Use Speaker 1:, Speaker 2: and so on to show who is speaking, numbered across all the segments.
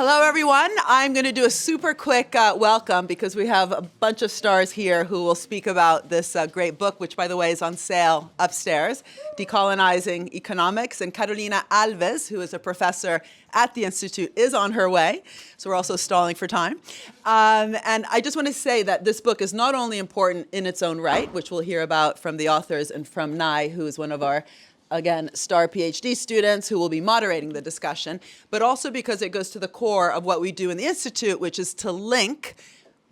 Speaker 1: Hello, everyone. I'm going to do a super quick welcome because we have a bunch of stars here who will speak about this great book, which, by the way, is on sale upstairs, Decolonizing Economics. And Carolina Alves, who is a professor at the Institute, is on her way. So we're also stalling for time. And I just want to say that this book is not only important in its own right, which we'll hear about from the authors and from Nai, who is one of our again, star PhD students who will be moderating the discussion, but also because it goes to the core of what we do in the Institute, which is to link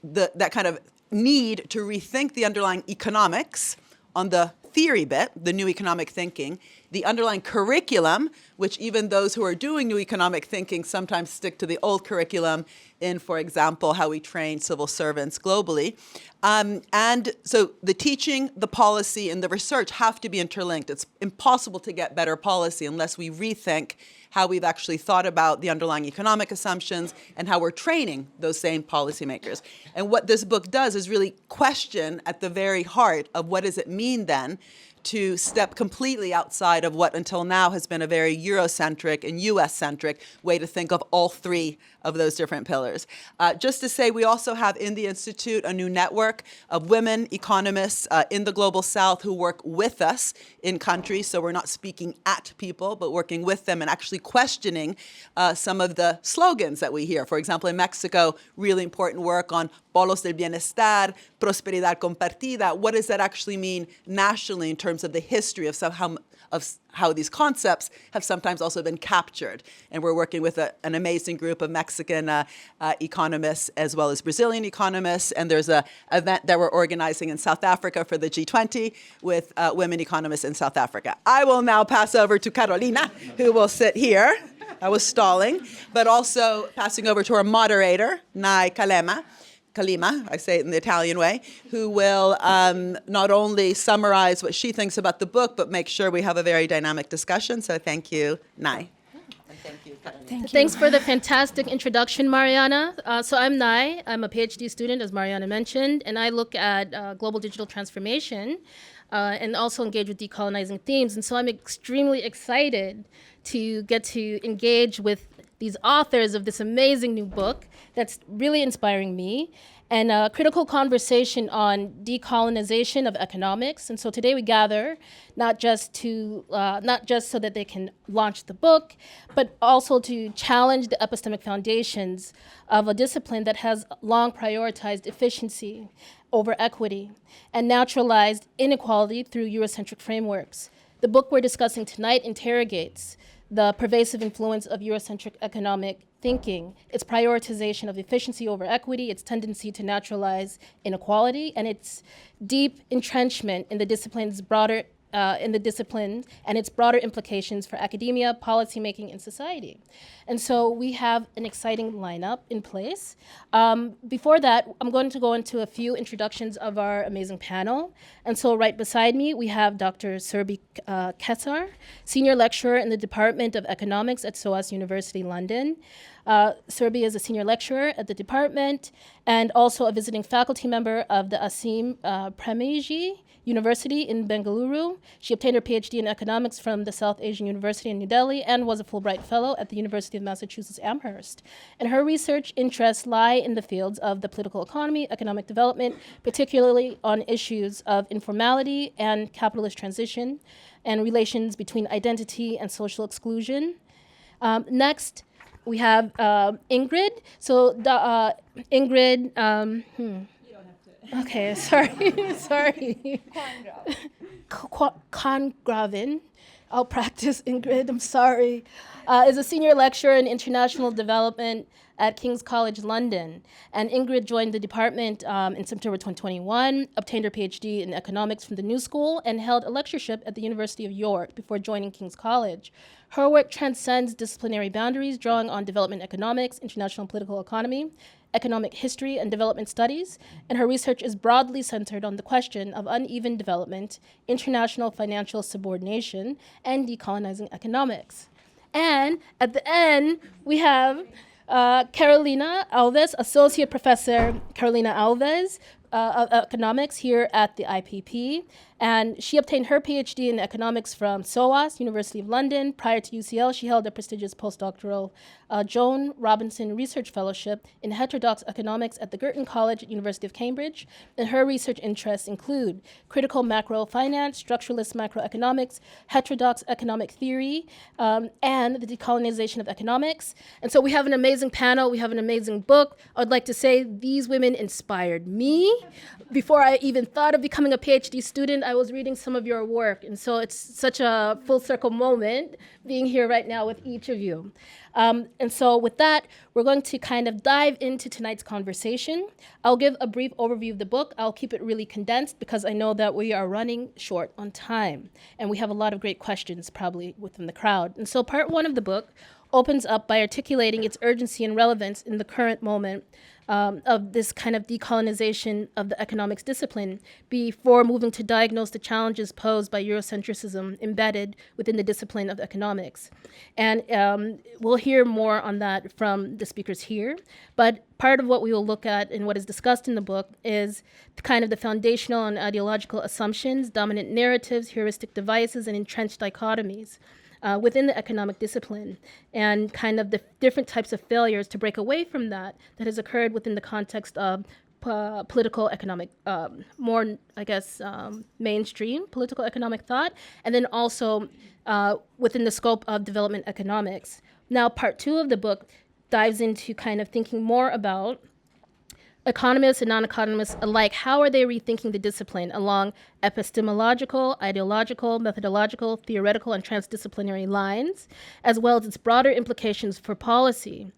Speaker 1: that kind of need to rethink the underlying economics on the theory bit, the new economic thinking, the underlying curriculum, which even those who are doing new economic thinking sometimes stick to the old curriculum in, for example, how we train civil servants globally. And so the teaching, the policy, and the research have to be interlinked. It's impossible to get better policy unless we rethink how we've actually thought about the underlying economic assumptions and how we're training those same policymakers. And what this book does is really question at the very heart of what does it mean then to step completely outside of what until now has been a very Eurocentric and US-centric way to think of all three of those different pillars. Just to say, we also have in the Institute a new network of women economists in the Global South who work with us in countries. So we're not speaking at people, but working with them and actually questioning some of the slogans that we hear. For example, in Mexico, really important work on polos del bienestar, prosperidad compartida. What does that actually mean nationally in terms of the history of how these concepts have sometimes also been captured? And we're working with an amazing group of Mexican economists as well as Brazilian economists. And there's an event that we're organizing in South Africa for the G20 with women economists in South Africa. I will now pass over to Carolina, who will sit here. I was stalling, but also passing over to our moderator, Nai Kalima, I say it in the Italian way, who will not only summarize what she thinks about the book, but make sure we have a very dynamic discussion. So thank you, Nai. And thank you, Carolina.
Speaker 2: Thanks for the fantastic introduction, Mariana. So I'm Nai. I'm a PhD student, as Mariana mentioned, and I look at global digital transformation and also engage with decolonizing themes. And so I'm extremely excited to get to engage with these authors of this amazing new book that's really inspiring me, and a critical conversation on decolonization of economics. And so today we gather not just so that they can launch the book, but also to challenge the epistemic foundations of a discipline that has long prioritized efficiency over equity and naturalized inequality through Eurocentric frameworks. The book we're discussing tonight interrogates the pervasive influence of Eurocentric economic thinking, its prioritization of efficiency over equity, its tendency to naturalize inequality, and its deep entrenchment in the discipline's broader and its broader implications for academia, policymaking, and society. And so we have an exciting lineup in place. Before that, I'm going to go into a few introductions of our amazing panel. And so right beside me, we have Dr. Surbhi Kesar, Senior Lecturer in the Department of Economics at SOAS University, London. Surbhi is a senior lecturer at the department and also a visiting faculty member of the Asim Premji University in Bengaluru. She obtained her PhD in economics from the South Asian University in New Delhi and was a Fulbright Fellow at the University of Massachusetts Amherst. And her research interests lie in the fields of the political economy, economic development, particularly on issues of informality and capitalist transition and relations between identity and social exclusion. Next, we have Ingrid. So Ingrid, Okay, sorry. Kvangraven. I'll practice, Ingrid, I'm sorry. Is a senior lecturer in international development at King's College London. And Ingrid joined the department in September 2021, obtained her PhD in economics from the New School, and held a lectureship at the University of York before joining King's College. Her work transcends disciplinary boundaries, drawing on development economics, international political economy, economic history, and development studies, and her research is broadly centered on the question of uneven development, international financial subordination, and decolonizing economics. And at the end, we have Carolina Alves, Associate Professor Carolina Alves, economics here at the IPP, and she obtained her PhD in economics from SOAS, University of London. Prior to UCL, she held a prestigious postdoctoral Joan Robinson Research Fellowship in heterodox economics at the Girton College at University of Cambridge, and her research interests include critical macro finance, structuralist macroeconomics, heterodox economic theory, and the decolonization of economics. And so we have an amazing panel, we have an amazing book. I would like to say these women inspired me. Before I even thought of becoming a PhD student, I was reading some of your work. And so it's such a full circle moment being here right now with each of you. And so with that, we're going to kind of dive into tonight's conversation. I'll give a brief overview of the book. I'll keep it really condensed because I know that we are running short on time. And we have a lot of great questions probably within the crowd. And so part one of the book opens up by articulating its urgency and relevance in the current moment of this kind of decolonization of the economics discipline before moving to diagnose the challenges posed by Eurocentrism embedded within the discipline of economics. And we'll hear more on that from the speakers here. But part of what we will look at and what is discussed in the book is kind of the foundational and ideological assumptions, dominant narratives, heuristic devices, and entrenched dichotomies within the economic discipline, and kind of the different types of failures to break away from that has occurred within the context of political economic, more, I guess, mainstream political economic thought, and then also within the scope of development economics. Now, part two of the book dives into kind of thinking more about economists and non-economists alike, how are they rethinking the discipline along epistemological, ideological, methodological, theoretical, and transdisciplinary lines, as well as its broader implications for policy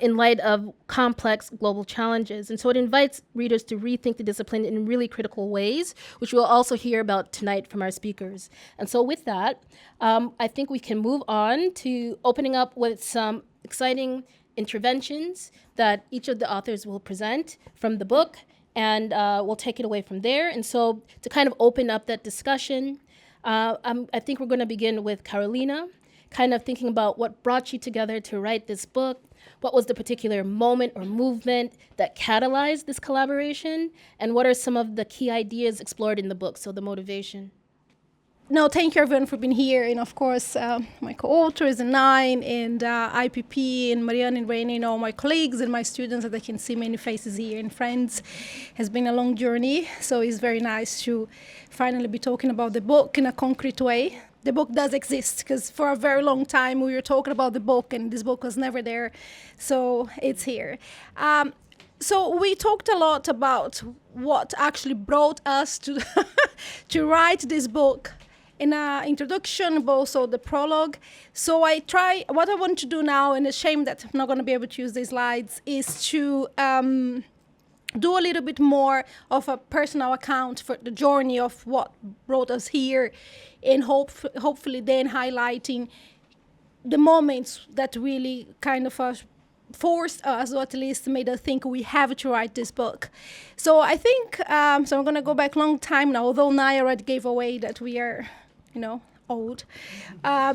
Speaker 2: in light of complex global challenges. And so it invites readers to rethink the discipline in really critical ways, which we'll also hear about tonight from our speakers. And so with that, I think we can move on to opening up with some exciting interventions that each of the authors will present from the book, and we'll take it away from there. And so to kind of open up that discussion, I think we're going to begin with Carolina, kind of thinking about what brought you together to write this book, what was the particular moment or movement that catalyzed this collaboration, and what are some of the key ideas explored in the book, so the motivation.
Speaker 3: No, thank you everyone for being here, and of course my co-authors and IPP and Marianne and Rainy, all my colleagues and my students that I can see many faces here and friends. Has been a long journey, so it's very nice to finally be talking about the book in a concrete way. The book does exist, because for a very long time we were talking about the book and this book was never there, so it's here. So we talked a lot about what actually brought us to to write this book in an introduction, but also the prologue. So what I want to do now, and it's a shame that I'm not going to be able to use these slides, is to do a little bit more of a personal account for the journey of what brought us here, and hopefully then highlighting the moments that really kind of forced us, or at least made us think we have to write this book. So I think, so I'm going to go back a long time now, although Naya already gave away that we are, old. I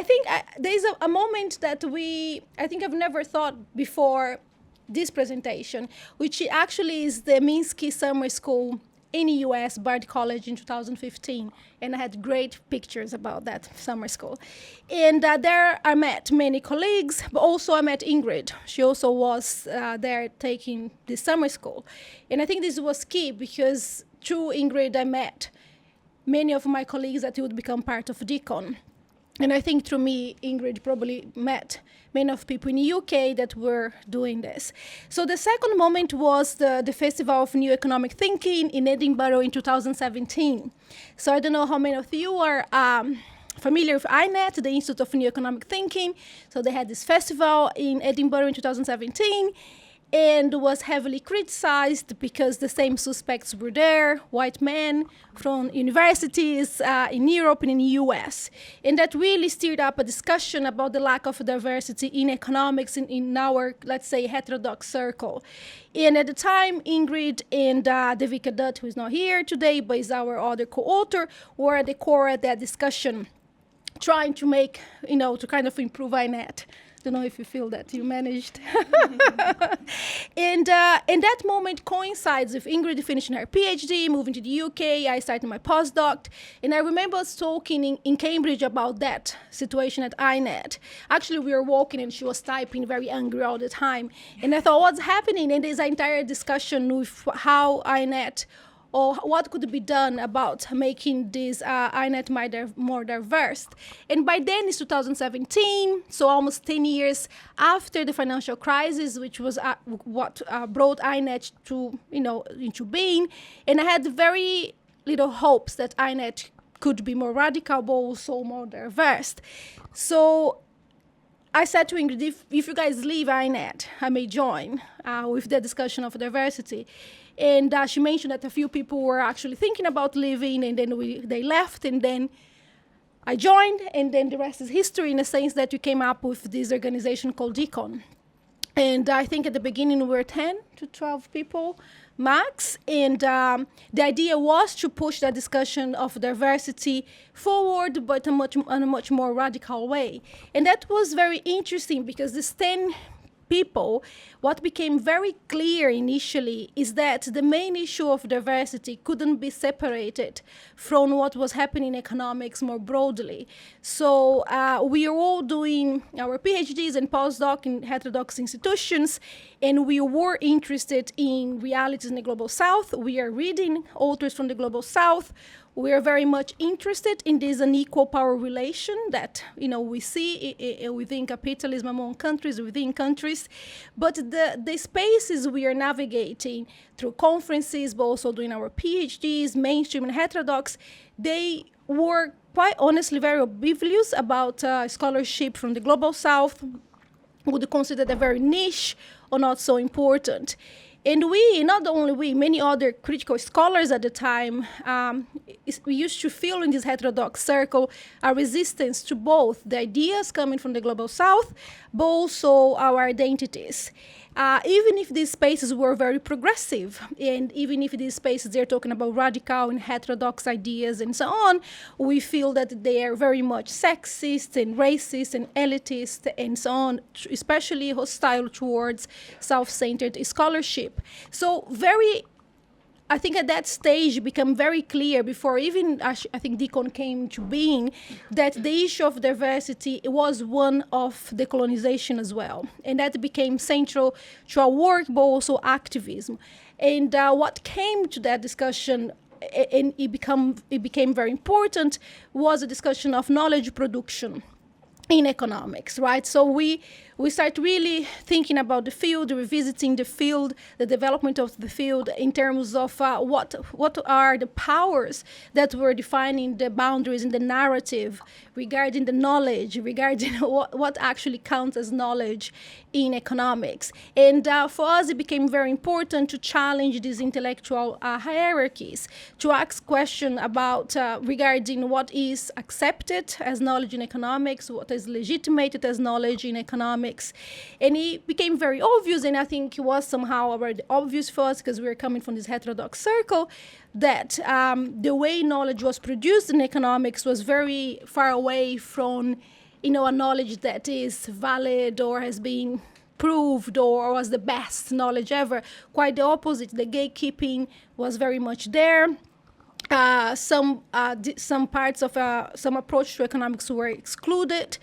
Speaker 3: think there's a moment that I think I've never thought before this presentation, which actually is the Minsky Summer School in the US, Bard College in 2015. And I had great pictures about that summer school. And there I met many colleagues, but also I met Ingrid. She also was there taking this summer school. And I think this was key because through Ingrid I met many of my colleagues that would become part of Decon. And I think through me, Ingrid probably met many of people in the UK that were doing this. So the second moment was the Festival of New Economic Thinking in Edinburgh in 2017. So I don't know how many of you are familiar with INET, the Institute of New Economic Thinking. So they had this festival in Edinburgh in 2017, and was heavily criticized because the same suspects were there, white men from universities in Europe and in the US. And that really stirred up a discussion about the lack of diversity in economics in our, let's say, heterodox circle. And at the time, Ingrid and Devika Dutt, who is not here today, but is our other co-author, were at the core of that discussion, trying to make, to kind of improve INET. Don't know if you feel that you managed. And that moment coincides with Ingrid finishing her PhD, moving to the UK. I started my postdoc. And I remember us talking in Cambridge about that situation at INET. Actually, we were walking and she was typing very angry all the time. And I thought, what's happening? And there's an entire discussion with how INET or what could be done about making this INET more diverse. And by then it's 2017, so almost 10 years after the financial crisis, which was what brought INET to, into being. And I had very little hopes that INET could be more radical, but also more diverse. So I said to Ingrid, if you guys leave INET, I may join with the discussion of diversity. And she mentioned that a few people were actually thinking about leaving, and then they left, and then I joined, and then the rest is history in the sense that we came up with this organization called Decon. And I think at the beginning we were 10 to 12 people max, and the idea was to push that discussion of diversity forward, but in a much more radical way. And that was very interesting because these 10 people, what became very clear initially is that the main issue of diversity couldn't be separated from what was happening in economics more broadly. So we are all doing our PhDs and postdoc in heterodox institutions, and we were interested in realities in the Global South. We are reading authors from the Global South. We are very much interested in this unequal power relation that we see within capitalism among countries, within countries. But the spaces we are navigating through conferences, but also doing our PhDs, mainstream and heterodox, they were quite honestly very oblivious about scholarship from the Global South, would consider that very niche or not so important. And we, not only we, many other critical scholars at the time, we used to feel in this heterodox circle a resistance to both the ideas coming from the Global South, but also our identities. Even if these spaces were very progressive, and even if these spaces they're talking about radical and heterodox ideas and so on, we feel that they are very much sexist and racist and elitist and so on, especially hostile towards self-centered scholarship. So I think at that stage it became very clear before even I think Decon came to being that the issue of diversity was one of decolonization as well. And that became central to our work, but also activism. And what came to that discussion, and it became very important, was a discussion of knowledge production in economics, right? So we start really thinking about the field, revisiting the field, the development of the field in terms of what are the powers that were defining the boundaries in the narrative regarding the knowledge, regarding what actually counts as knowledge in economics. And for us, it became very important to challenge these intellectual hierarchies, to ask questions about regarding what is accepted as knowledge in economics, what is legitimated as knowledge in economics. And it became very obvious, and I think it was somehow already obvious for us because we were coming from this heterodox circle, that the way knowledge was produced in economics was very far away from a knowledge that is valid or has been proved or was the best knowledge ever. Quite the opposite. The gatekeeping was very much there. Some parts of some approach to economics were excluded,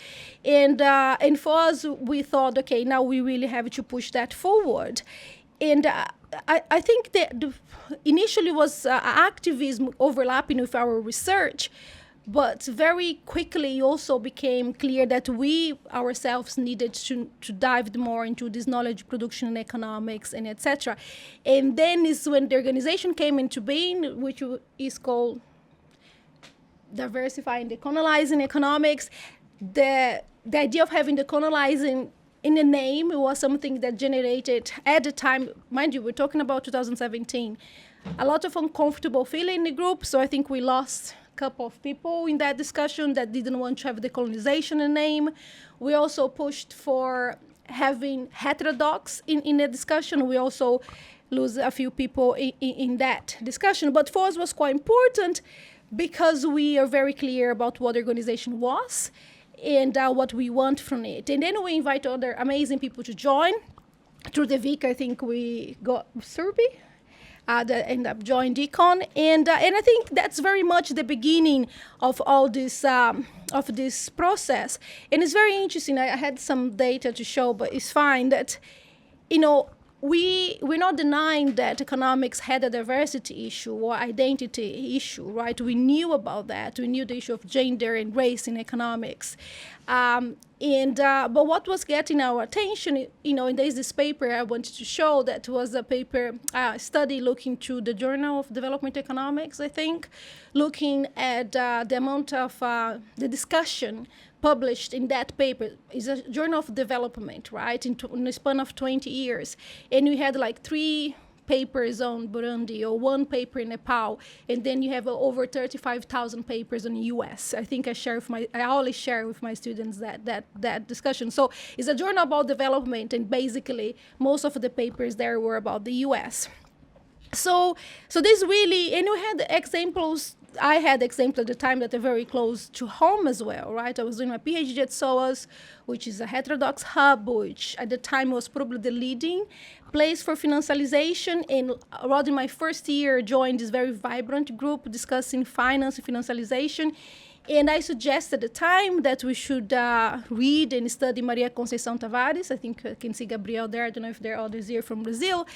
Speaker 3: and for us we thought, okay, now we really have to push that forward. And I think that initially was activism overlapping with our research, but very quickly also became clear that we ourselves needed to dive more into this knowledge production in economics and etc. And then is when the organization came into being, which is called Diversifying Decolonizing Economics. The idea of having decolonizing in the name was something that generated, at the time, mind you, we're talking about 2017, a lot of uncomfortable feeling in the group. So I think we lost couple of people in that discussion that didn't want to have decolonization in the name. We also pushed for having heterodox in the discussion. We also lose a few people in that discussion. But for us was quite important because we are very clear about what the organization was. and what we want from it. And then we invite other amazing people to join. Through Devika, I think we got Surbhi that end up joining Decon, and I think that's very much the beginning of all this of this process. And it's very interesting. I had some data to show, but it's fine that, you know, we're not denying that economics had a diversity issue or identity issue, right? We knew about that. We knew the issue of gender and race in economics. But what was getting our attention, you know, and there's this paper I wanted to show that was a paper, study looking through the Journal of Development Economics, I think, looking at the amount of the discussion published in that paper. Is a Journal of Development, right, in a span of 20 years. And we had like 3 papers on Burundi or 1 paper in Nepal, and then you have over 35,000 papers on the US. I think I always share with my students that discussion. So it's a journal about development, and basically most of the papers there were about the US. So this really, and we had examples. I had examples at the time that are very close to home as well, right? I was doing my PhD at SOAS, which is a heterodox hub, which at the time was probably the leading place for financialization. And around in my first year, joined this very vibrant group discussing finance and financialization. And I suggested at the time that we should read and study Maria Conceição Tavares. I think I can see Gabriel there. I don't know if there are others here from Brazil.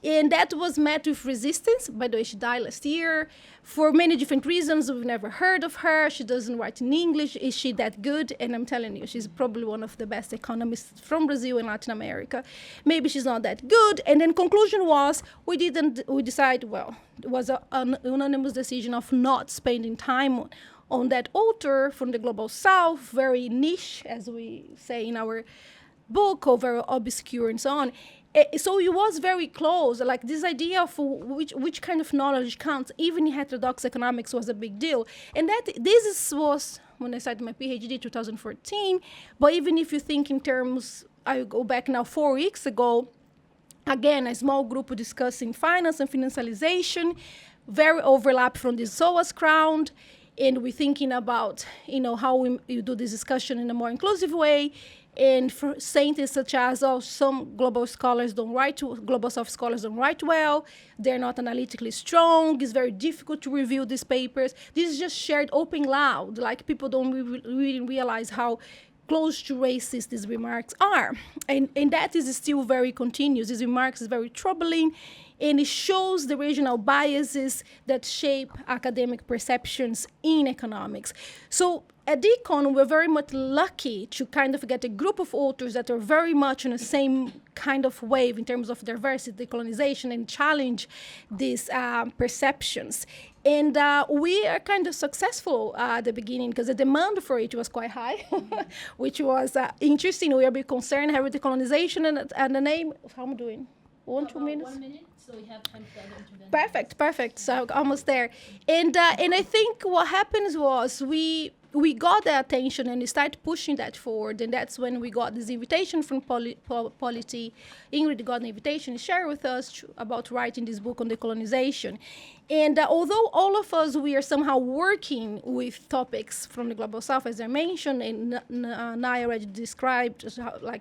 Speaker 3: And that was met with resistance. By the way, she died last year. For many different reasons, we've never heard of her. She doesn't write in English. Is she that good? And I'm telling you, she's probably one of the best economists from Brazil and Latin America. Maybe she's not that good. And then conclusion was, we decided, well, it was an unanimous decision of not spending time on that author from the Global South, very niche, as we say in our book, or very obscure and so on. So it was very close, like this idea of which kind of knowledge counts, even in heterodox economics, was a big deal. And was when I started my PhD, 2014, but even if you think in terms, I go back now 4 weeks ago, again, a small group discussing finance and financialization, very overlap from the SOAS crowd. And we're thinking about, you know, how you do this discussion in a more inclusive way. And for sentences such as, some global scholars global South scholars don't write well, they're not analytically strong, it's very difficult to review these papers. This is just shared open loud, like people don't really realize how close to racist these remarks are. And that is still very continuous. These remarks is very troubling, and it shows the regional biases that shape academic perceptions in economics. So at Decon, we're very much lucky to kind of get a group of authors that are very much in the same kind of wave in terms of diversity, decolonization, and challenge these perceptions. And we are kind of successful at the beginning because the demand for it was quite high, which was interesting. We are a bit concerned with decolonization and the name. How am I doing? 2 minutes?
Speaker 2: 1 minute, so we have time for the other intervention.
Speaker 3: Perfect. So almost there. And I think what happens was we got the attention and we started pushing that forward, and that's when we got this invitation from Polity. Ingrid got an invitation to share with us about writing this book on decolonization. And although all of us, we are somehow working with topics from the Global South, as I mentioned, and Naya already described,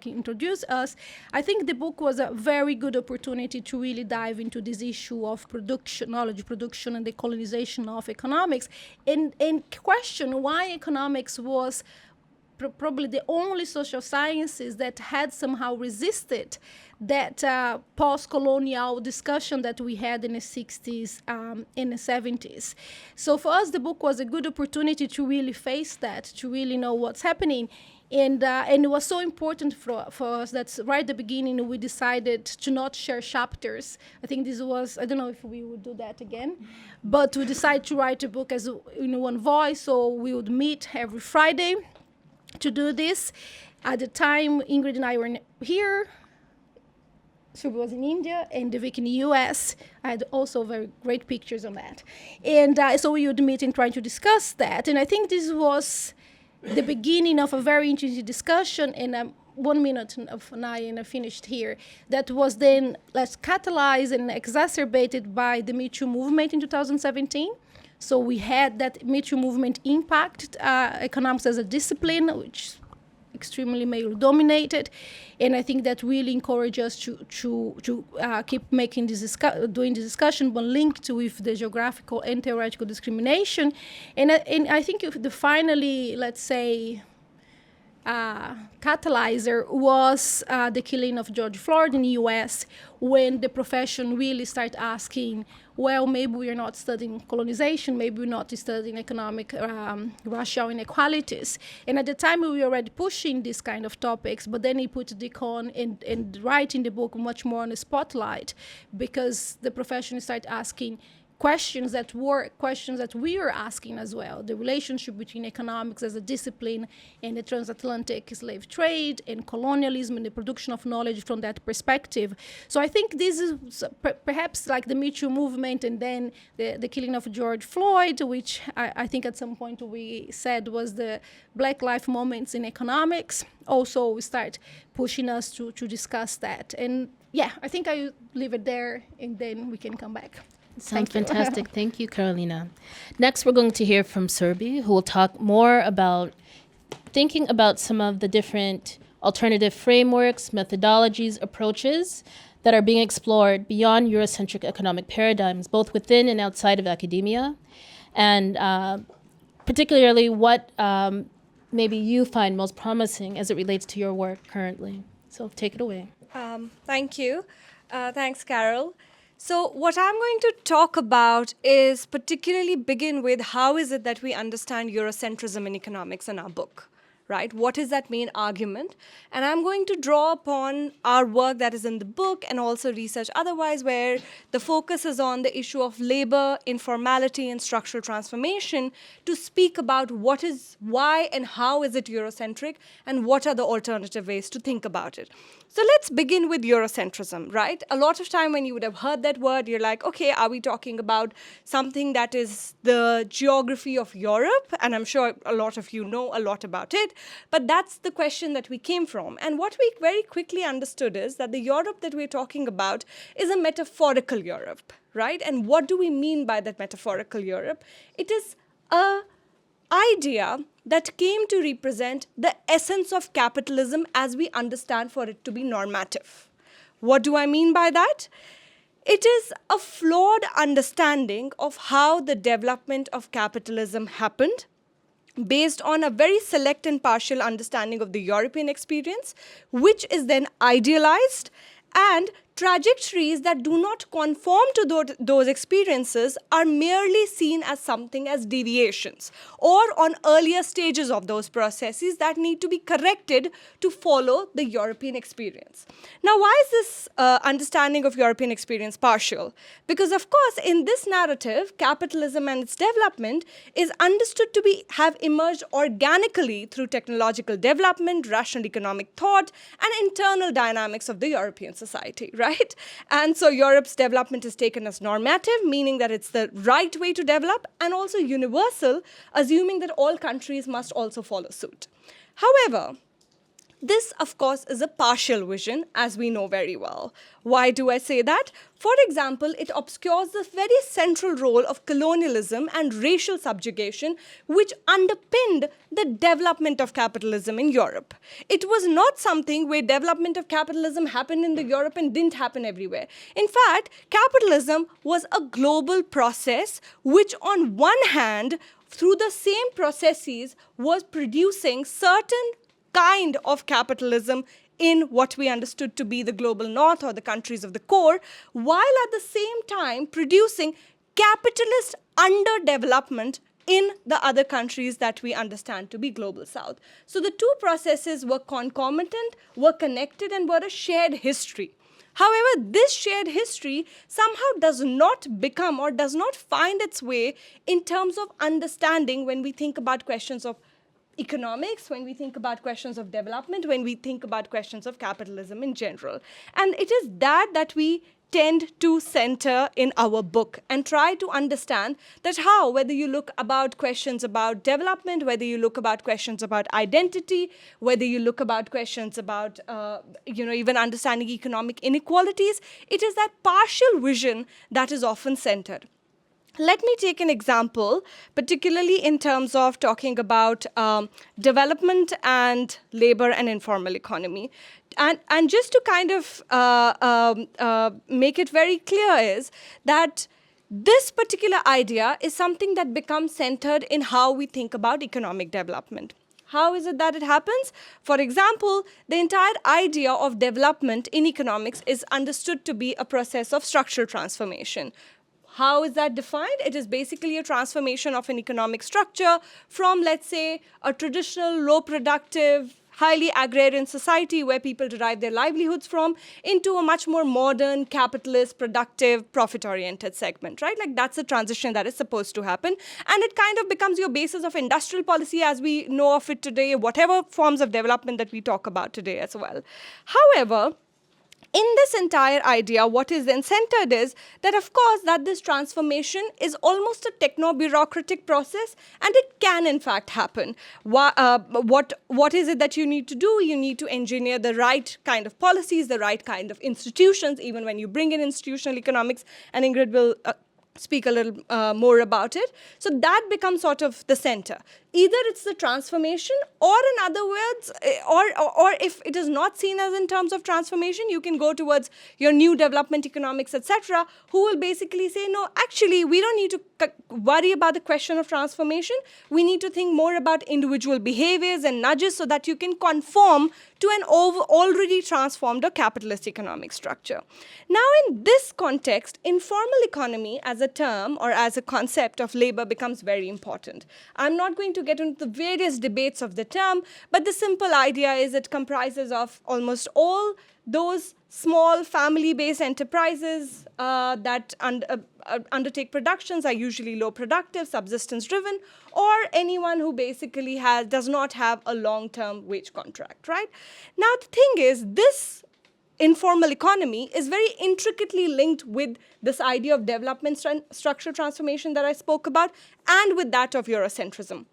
Speaker 3: introduced us, I think the book was a very good opportunity to really dive into this issue of production, knowledge production, and decolonization of economics, and question why economics was probably the only social sciences that had somehow resisted that post-colonial discussion that we had in the 60s and the 70s. So for us, the book was a good opportunity to really face that, to really know what's happening. And it was so important for us that right at the beginning we decided to not share chapters. I think this was, I don't know if we would do that again, but we decided to write a book as in one voice, so we would meet every Friday to do this. At the time, Ingrid and I were here. Surbhi was in India, and Devika in the US. I had also very great pictures on that. And so we would meet and try to discuss that. And I think this was the beginning of a very interesting discussion. And 1 minute of Nai and I finished here, that was then catalyzed and exacerbated by the Me Too movement in 2017. So we had that Me Too movement impact economics as a discipline, which extremely male dominated, and I think that really encouraged us to keep making doing this discussion, but linked with the geographical and theoretical discrimination, and I think if the finally, let's say, catalyzer was the killing of George Floyd in the US, when the profession really started asking, well, maybe we are not studying colonization, maybe we're not studying economic racial inequalities. And at the time, we were already pushing these kind of topics, but then he put Decon and writing the book much more on the spotlight, because the profession started asking questions that we are asking as well. The relationship between economics as a discipline and the transatlantic slave trade and colonialism and the production of knowledge from that perspective. So I think this is perhaps like the Me Too movement, and then the killing of George Floyd, which I think at some point we said was the Black Lives moments in economics. Also, we start pushing us to discuss that. And yeah, I think I leave it there, and then we can come back.
Speaker 2: Sounds fantastic. Thank you, Carolina. Next, we're going to hear from Surbhi, who will talk more about thinking about some of the different alternative frameworks, methodologies, approaches that are being explored beyond Eurocentric economic paradigms, both within and outside of academia, and particularly what maybe you find most promising as it relates to your work currently. So take it away.
Speaker 4: Thank you. Thanks, Carol. So what I'm going to talk about is particularly begin with how is it that we understand Eurocentrism in economics in our book, right? What is that main argument? And I'm going to draw upon our work that is in the book and also research otherwise, where the focus is on the issue of labor, informality, and structural transformation, to speak about why and how is it Eurocentric, and what are the alternative ways to think about it. So let's begin with Eurocentrism, right? A lot of time when you would have heard that word, you're like, okay, are we talking about something that is the geography of Europe? And I'm sure a lot of you know a lot about it, but that's the question that we came from. And what we very quickly understood is that the Europe that we're talking about is a metaphorical Europe, right? And what do we mean by that metaphorical Europe? It is a idea that came to represent the essence of capitalism as we understand for it to be normative. What do I mean by that? It is a flawed understanding of how the development of capitalism happened, based on a very select and partial understanding of the European experience, which is then idealized, and trajectories that do not conform to those experiences are merely seen as something as deviations, or on earlier stages of those processes that need to be corrected to follow the European experience. Now, why is this understanding of European experience partial? Because, of course, in this narrative, capitalism and its development is understood to have emerged organically through technological development, rational economic thought, and internal dynamics of the European society, right? And so Europe's development is taken as normative, meaning that it's the right way to develop, and also universal, assuming that all countries must also follow suit. However, this, of course, is a partial vision, as we know very well. Why do I say that? For example, it obscures the very central role of colonialism and racial subjugation, which underpinned the development of capitalism in Europe. It was not something where development of capitalism happened in the Europe and didn't happen everywhere. In fact, capitalism was a global process, which on one hand, through the same processes, was producing certain kind of capitalism in what we understood to be the global north or the countries of the core, while at the same time producing capitalist underdevelopment in the other countries that we understand to be global south. So the two processes were concomitant, were connected, and were a shared history. However, this shared history somehow does not become or does not find its way in terms of understanding when we think about questions of economics, when we think about questions of development, when we think about questions of capitalism in general. And it is that we tend to center in our book and try to understand that how, whether you look about questions about development, whether you look about questions about identity, whether you look about questions about, even understanding economic inequalities, it is that partial vision that is often centered. Let me take an example, particularly in terms of talking about development and labor and informal economy. And just to kind of make it very clear is that this particular idea is something that becomes centered in how we think about economic development. How is it that it happens? For example, the entire idea of development in economics is understood to be a process of structural transformation. How is that defined? It is basically a transformation of an economic structure from, let's say, a traditional, low productive, highly agrarian society where people derive their livelihoods from into a much more modern, capitalist, productive, profit-oriented segment, right? Like that's the transition that is supposed to happen. And it kind of becomes your basis of industrial policy as we know of it today, whatever forms of development that we talk about today as well. However, in this entire idea, what is then centered is that, of course, that this transformation is almost a techno-bureaucratic process, and it can, in fact, happen. What is it that you need to do? You need to engineer the right kind of policies, the right kind of institutions, even when you bring in institutional economics, and Ingrid will speak a little more about it. So that becomes sort of the center. Either it's the transformation, or in other words, or if it is not seen as in terms of transformation, you can go towards your new development economics, etc., who will basically say, no, actually, we don't need to worry about the question of transformation. We need to think more about individual behaviors and nudges so that you can conform to an already transformed or capitalist economic structure. Now, in this context, informal economy as a term or as a concept of labor becomes very important. I'm not going to get into the various debates of the term, but the simple idea is it comprises of almost all those small family-based enterprises that undertake productions are usually low productive, subsistence-driven, or anyone who basically does not have a long-term wage contract, right? Now, the thing is, this informal economy is very intricately linked with this idea of development structural transformation that I spoke about, and with that of Eurocentrism.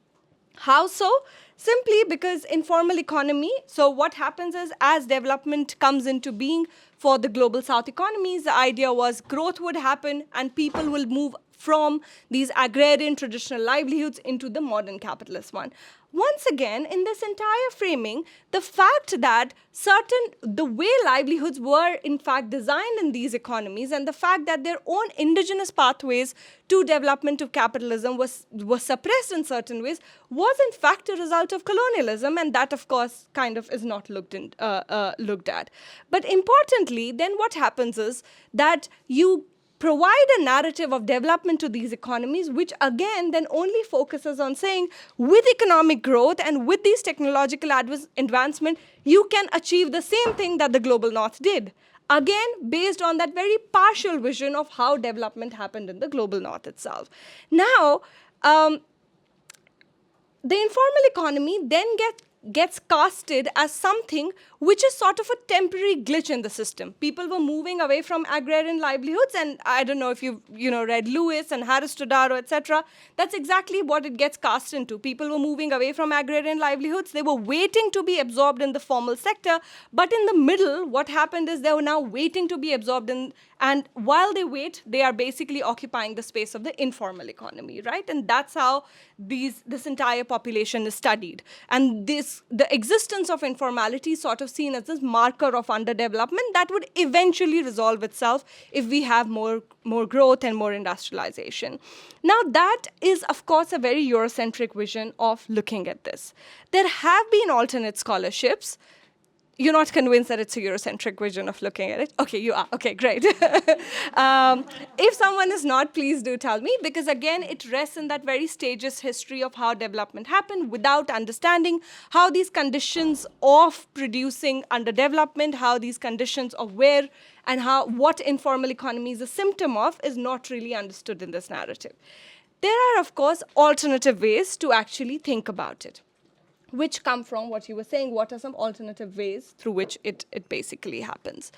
Speaker 4: How so? Simply because informal economy, so what happens is as development comes into being for the global south economies, the idea was growth would happen and people will move from these agrarian traditional livelihoods into the modern capitalist one. Once again, in this entire framing, the fact that the way livelihoods were in fact designed in these economies and the fact that their own indigenous pathways to development of capitalism was suppressed in certain ways was in fact a result of colonialism, and that of course kind of is not looked at. But importantly, then what happens is that you provide a narrative of development to these economies, which again then only focuses on saying with economic growth and with these technological advancement, you can achieve the same thing that the global north did. Again, based on that very partial vision of how development happened in the global north itself. Now, the informal economy then gets casted as something which is sort of a temporary glitch in the system. People were moving away from agrarian livelihoods, and I don't know if you've read Lewis and Harris Todaro, etc. That's exactly what it gets cast into. People were moving away from agrarian livelihoods. They were waiting to be absorbed in the formal sector, but in the middle, what happened is they were now waiting to be absorbed in, and while they wait, they are basically occupying the space of the informal economy, right? And that's how this entire population is studied. And the existence of informality sort of seen as this marker of underdevelopment that would eventually resolve itself if we have more growth and more industrialization. Now, that is, of course, a very Eurocentric vision of looking at this. There have been alternate scholarships. You're not convinced that it's a Eurocentric vision of looking at it? Okay, you are. Okay, great. If someone is not, please do tell me, because again, it rests in that very stages history of how development happened without understanding how these conditions of producing underdevelopment, how these conditions of where and what informal economy is a symptom of is not really understood in this narrative. There are, of course, alternative ways to actually think about it, which come from what you were saying, what are some alternative ways through which it basically happens.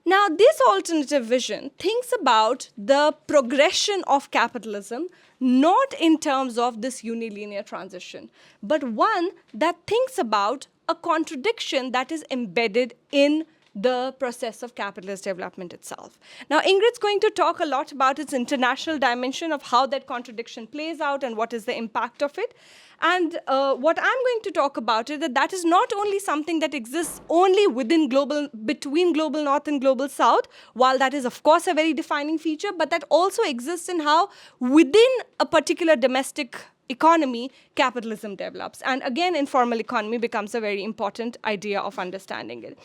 Speaker 4: Now, this alternative vision thinks about the progression of capitalism not in terms of this unilinear transition, but one that thinks about a contradiction that is embedded in the process of capitalist development itself. Now, Ingrid's going to talk a lot about its international dimension of how that contradiction plays out and what is the impact of it. And what I'm going to talk about is that is not only something that exists only between global north and global south, while that is, of course, a very defining feature, but that also exists in how within a particular domestic economy, capitalism develops. And again, informal economy becomes a very important idea of understanding it.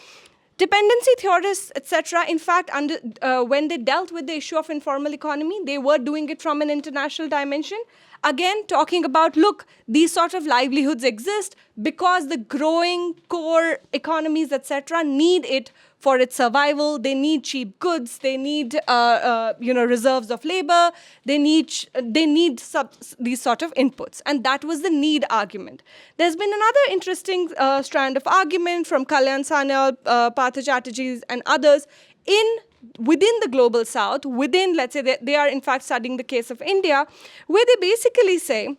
Speaker 4: Dependency theorists, etc., in fact, when they dealt with the issue of informal economy, they were doing it from an international dimension. Again, talking about, look, these sort of livelihoods exist because the growing core economies, etc., need it for its survival. They need cheap goods. They need, reserves of labor. They need these sort of inputs. And that was the need argument. There's been another interesting strand of argument from Kalyan Sanyal, Partha Chatterjee, and others within the global south, let's say, they are in fact studying the case of India, where they basically say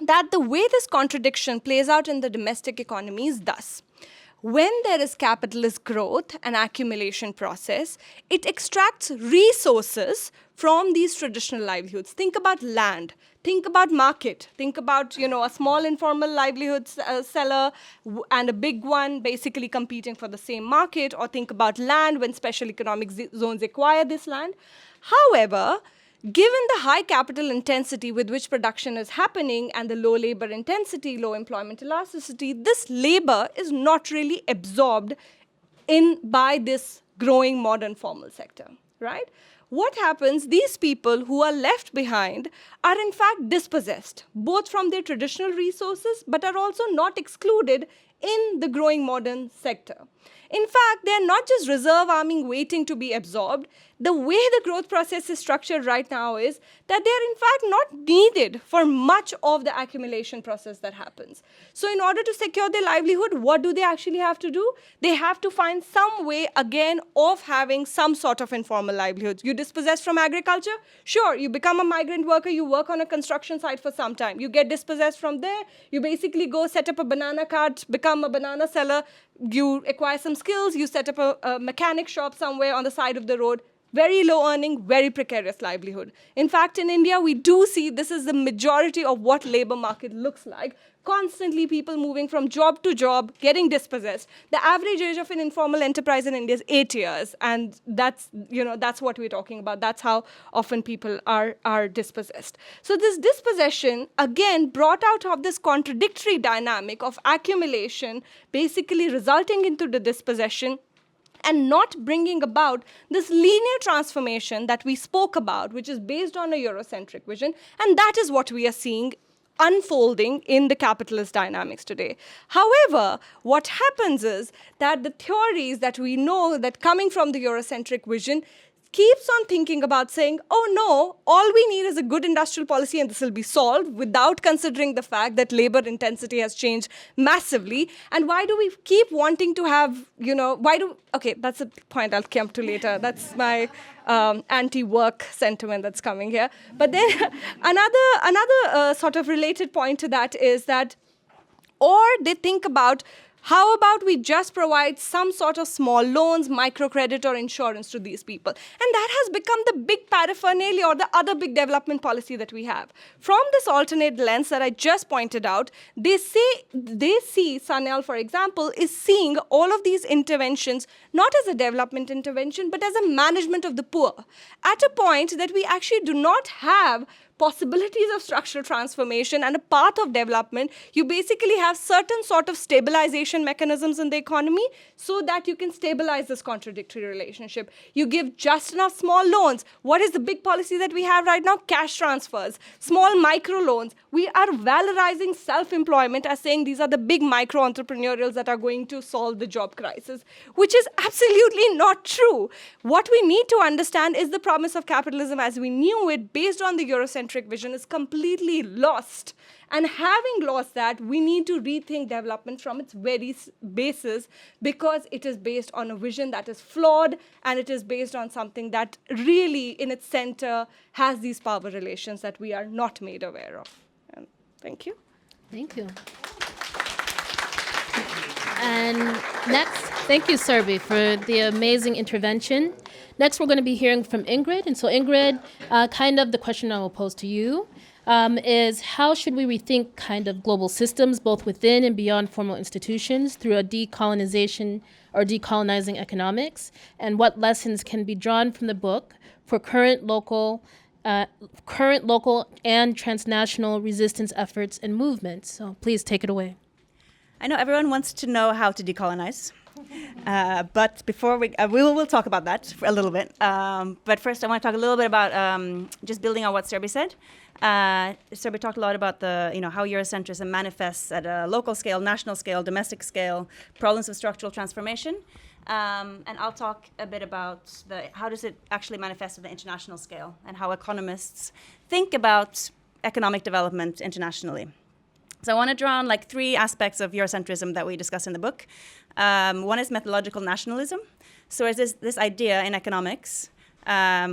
Speaker 4: that the way this contradiction plays out in the domestic economy is thus. When there is capitalist growth and accumulation process, it extracts resources from these traditional livelihoods. Think about land. Think about market. Think about, a small informal livelihood seller and a big one basically competing for the same market. Or think about land when special economic zones acquire this land. However, given the high capital intensity with which production is happening and the low labor intensity, low employment elasticity, this labor is not really absorbed by this growing modern formal sector, right? What happens, these people who are left behind are in fact dispossessed, both from their traditional resources, but are also not excluded in the growing modern sector. In fact, they're not just reserve arming waiting to be absorbed. The way the growth process is structured right now is that they're in fact not needed for much of the accumulation process that happens. So in order to secure their livelihood, what do they actually have to do? They have to find some way, again, of having some sort of informal livelihood. You dispossess from agriculture? Sure, you become a migrant worker, you work on a construction site for some time. You get dispossessed from there, you basically go set up a banana cart, become a banana seller, you acquire some skills, you set up a mechanic shop somewhere on the side of the road. Very low earning, very precarious livelihood. In fact, in India, we do see this is the majority of what labor market looks like. Constantly people moving from job to job, getting dispossessed. The average age of an informal enterprise in India is 8 years. And that's what we're talking about. That's how often people are dispossessed. So this dispossession, again, brought out of this contradictory dynamic of accumulation, basically resulting into the dispossession, and not bringing about this linear transformation that we spoke about, which is based on a Eurocentric vision. And that is what we are seeing unfolding in the capitalist dynamics today. However, what happens is that the theories that we know that coming from the Eurocentric vision keeps on thinking about saying, oh no, all we need is a good industrial policy and this will be solved, without considering the fact that labor intensity has changed massively. And why do we keep wanting to have, okay, that's a point I'll come to later. That's my anti-work sentiment that's coming here. But then another sort of related point to that is that, or they think about, how about we just provide some sort of small loans, microcredit, or insurance to these people? And that has become the big paraphernalia or the other big development policy that we have. From this alternate lens that I just pointed out, they see, Sanyal, for example, is seeing all of these interventions not as a development intervention, but as a management of the poor, at a point that we actually do not have possibilities of structural transformation and a path of development. You basically have certain sort of stabilization mechanisms in the economy so that you can stabilize this contradictory relationship. You give just enough small loans. What is the big policy that we have right now? Cash transfers, small micro loans. We are valorizing self-employment as saying these are the big micro entrepreneurials that are going to solve the job crisis, which is absolutely not true. What we need to understand is the promise of capitalism as we knew it based on the Eurocentric Eurocentric vision is completely lost. And having lost that, we need to rethink development from its very basis, because it is based on a vision that is flawed, and it is based on something that really, in its center, has these power relations that we are not made aware of. And thank you.
Speaker 2: Thank you. And next, thank you, Surbhi, for the amazing intervention. Next, we're going to be hearing from Ingrid. And so, Ingrid, kind of the question I will pose to you is, how should we rethink kind of global systems, both within and beyond formal institutions, through a decolonization or decolonizing economics? And what lessons can be drawn from the book for current local and transnational resistance efforts and movements? So please take it away.
Speaker 5: I know everyone wants to know how to decolonize, but before we'll talk about that for a little bit. But first, I want to talk a little bit about just building on what Surbhi said. Surbhi talked a lot about how Eurocentrism manifests at a local scale, national scale, domestic scale, problems of structural transformation. And I'll talk a bit about how does it actually manifest at the international scale, and how economists think about economic development internationally. So I want to draw on three aspects of Eurocentrism that we discuss in the book. One is methodological nationalism. So it's this idea in economics,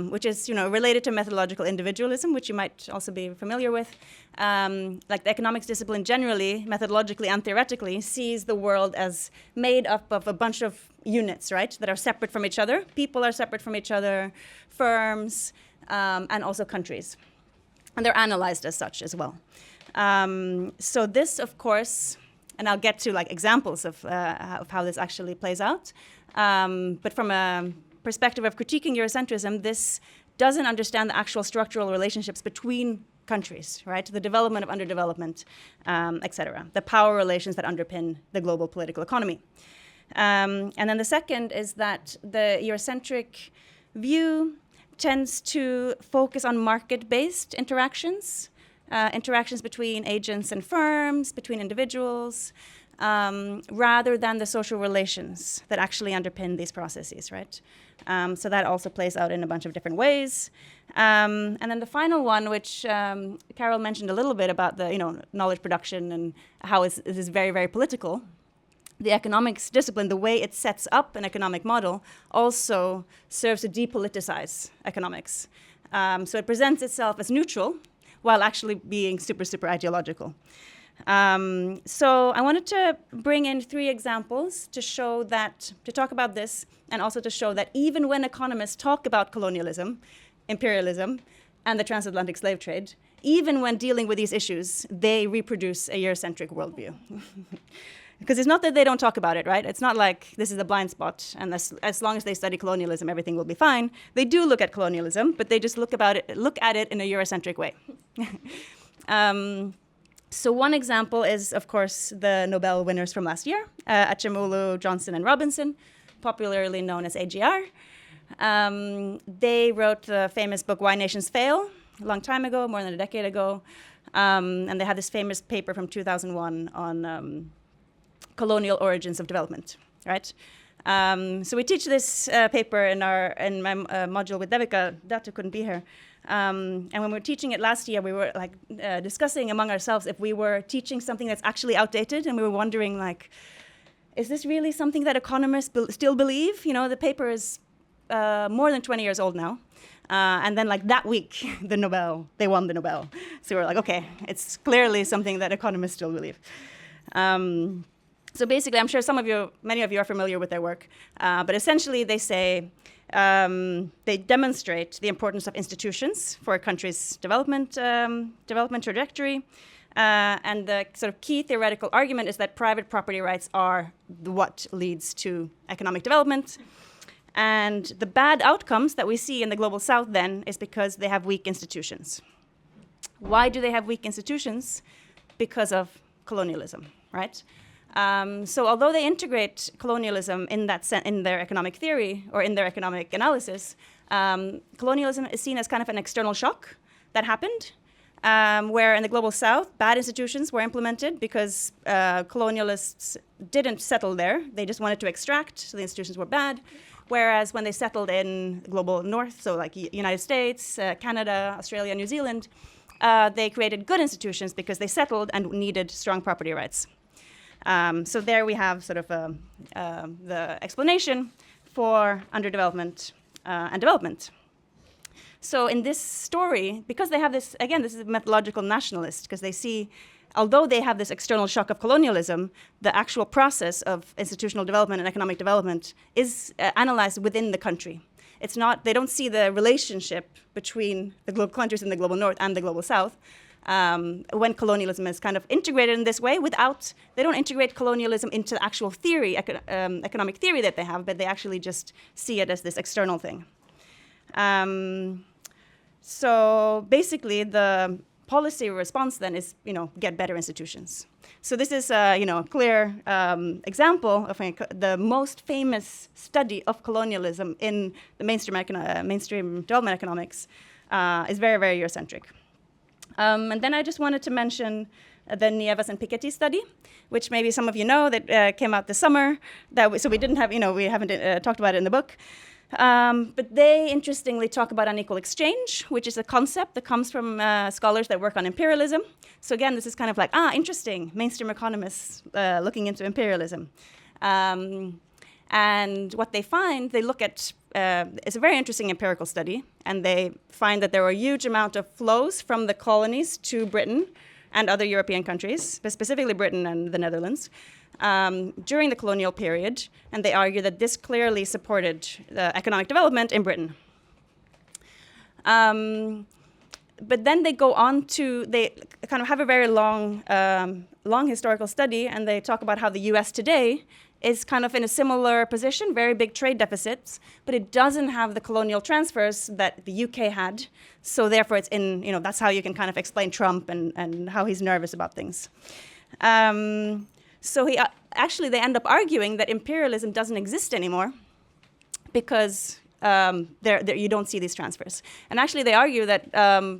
Speaker 5: which is related to methodological individualism, which you might also be familiar with. The economics discipline generally, methodologically and theoretically, sees the world as made up of a bunch of units, right, that are separate from each other. People are separate from each other, firms, and also countries. And they're analyzed as such as well. So this, of course, and I'll get to examples of how this actually plays out. But from a perspective of critiquing Eurocentrism, this doesn't understand the actual structural relationships between countries, right? The development of underdevelopment, et cetera. The power relations that underpin the global political economy. And then the second is that the Eurocentric view tends to focus on market-based interactions. Interactions between agents and firms, between individuals, rather than the social relations that actually underpin these processes, right? So that also plays out in a bunch of different ways. And then the final one, which Carol mentioned a little bit about the knowledge production and how it is very, very political. The economics discipline, the way it sets up an economic model, also serves to depoliticize economics. So it presents itself as neutral, while actually being super, super ideological. So I wanted to bring in three examples to talk about this, and also to show that even when economists talk about colonialism, imperialism, and the transatlantic slave trade, even when dealing with these issues, they reproduce a Eurocentric worldview. Because it's not that they don't talk about it, right? It's not like this is a blind spot, and as long as they study colonialism, everything will be fine. They do look at colonialism, but they just look at it in a Eurocentric way. So one example is, of course, the Nobel winners from last year, Acemoglu, Johnson, and Robinson, popularly known as AGR. They wrote the famous book Why Nations Fail a long time ago, more than a decade ago. And they had this famous paper from 2001 on colonial origins of development, right? So we teach this paper in my module with Devika Dutt, who couldn't be here. And when we were teaching it last year, we were discussing among ourselves if we were teaching something that's actually outdated, and we were wondering is this really something that economists still believe? The paper is more than 20 years old now. And then that week, they won the Nobel. So we were okay, it's clearly something that economists still believe. So basically, I'm sure many of you are familiar with their work, but essentially they say, they demonstrate the importance of institutions for a country's development trajectory. And the sort of key theoretical argument is that private property rights are what leads to economic development. And the bad outcomes that we see in the global south then is because they have weak institutions. Why do they have weak institutions? Because of colonialism, right? So although they integrate colonialism in their economic theory or in their economic analysis, colonialism is seen as kind of an external shock that happened, where in the global south, bad institutions were implemented because colonialists didn't settle there. They just wanted to extract, so the institutions were bad. Whereas when they settled in the global north, so United States, Canada, Australia, New Zealand, they created good institutions because they settled and needed strong property rights. So there we have sort of the explanation for underdevelopment and development. So in this story, because they have this, again, this is a methodological nationalist, because they see, although they have this external shock of colonialism, the actual process of institutional development and economic development is analyzed within the country. It's not, they don't see the relationship between the global countries in the global north and the global south. When colonialism is kind of integrated in this way they don't integrate colonialism into the actual theory, economic theory that they have, but they actually just see it as this external thing. So basically the policy response then is, get better institutions. So this is a, clear example of the most famous study of colonialism in the mainstream development economics is very, very Eurocentric. And then I just wanted to mention the Nieves and Piketty study, which maybe some of you know that came out this summer. So we didn't have, we haven't talked about it in the book. But they interestingly talk about unequal exchange, which is a concept that comes from scholars that work on imperialism. So again, this is kind of like, interesting, mainstream economists looking into imperialism. And what they find, they look at, it's a very interesting empirical study, and they find that there were a huge amount of flows from the colonies to Britain and other European countries, but specifically Britain and the Netherlands, during the colonial period, and they argue that this clearly supported the economic development in Britain. But then they go on to, they kind of have a very long historical study, and they talk about how the US today is kind of in a similar position, very big trade deficits, but it doesn't have the colonial transfers that the UK had. So therefore it's in, that's how you can kind of explain Trump and how he's nervous about things. So actually they end up arguing that imperialism doesn't exist anymore because you don't see these transfers. And actually they argue that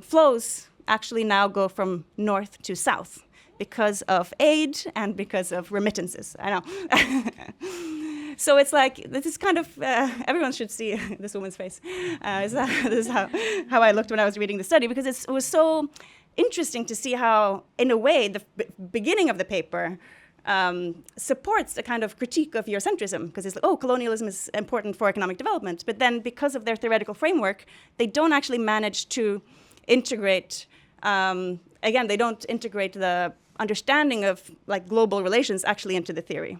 Speaker 5: flows actually now go from north to south because of aid and because of remittances. I know. So it's like, this is kind of, everyone should see this woman's face. This is how I looked when I was reading the study, because it was so interesting to see how, in a way, the beginning of the paper supports a kind of critique of Eurocentrism, because it's like, colonialism is important for economic development. But then because of their theoretical framework, they don't actually manage to integrate, again, they don't integrate the understanding of global relations actually into the theory.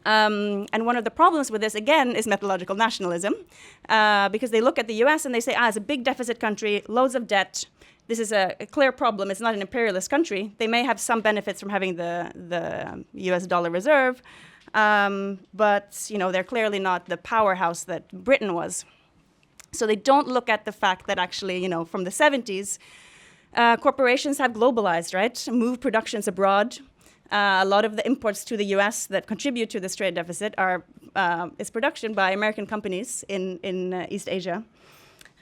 Speaker 5: And one of the problems with this, again, is methodological nationalism, because they look at the US and they say, it's a big deficit country, loads of debt. This is a clear problem. It's not an imperialist country. They may have some benefits from having the US dollar reserve, but they're clearly not the powerhouse that Britain was. So they don't look at the fact that actually, from the 70s, corporations have globalized, right? Moved productions abroad. A lot of the imports to the US that contribute to this trade deficit is production by American companies in East Asia.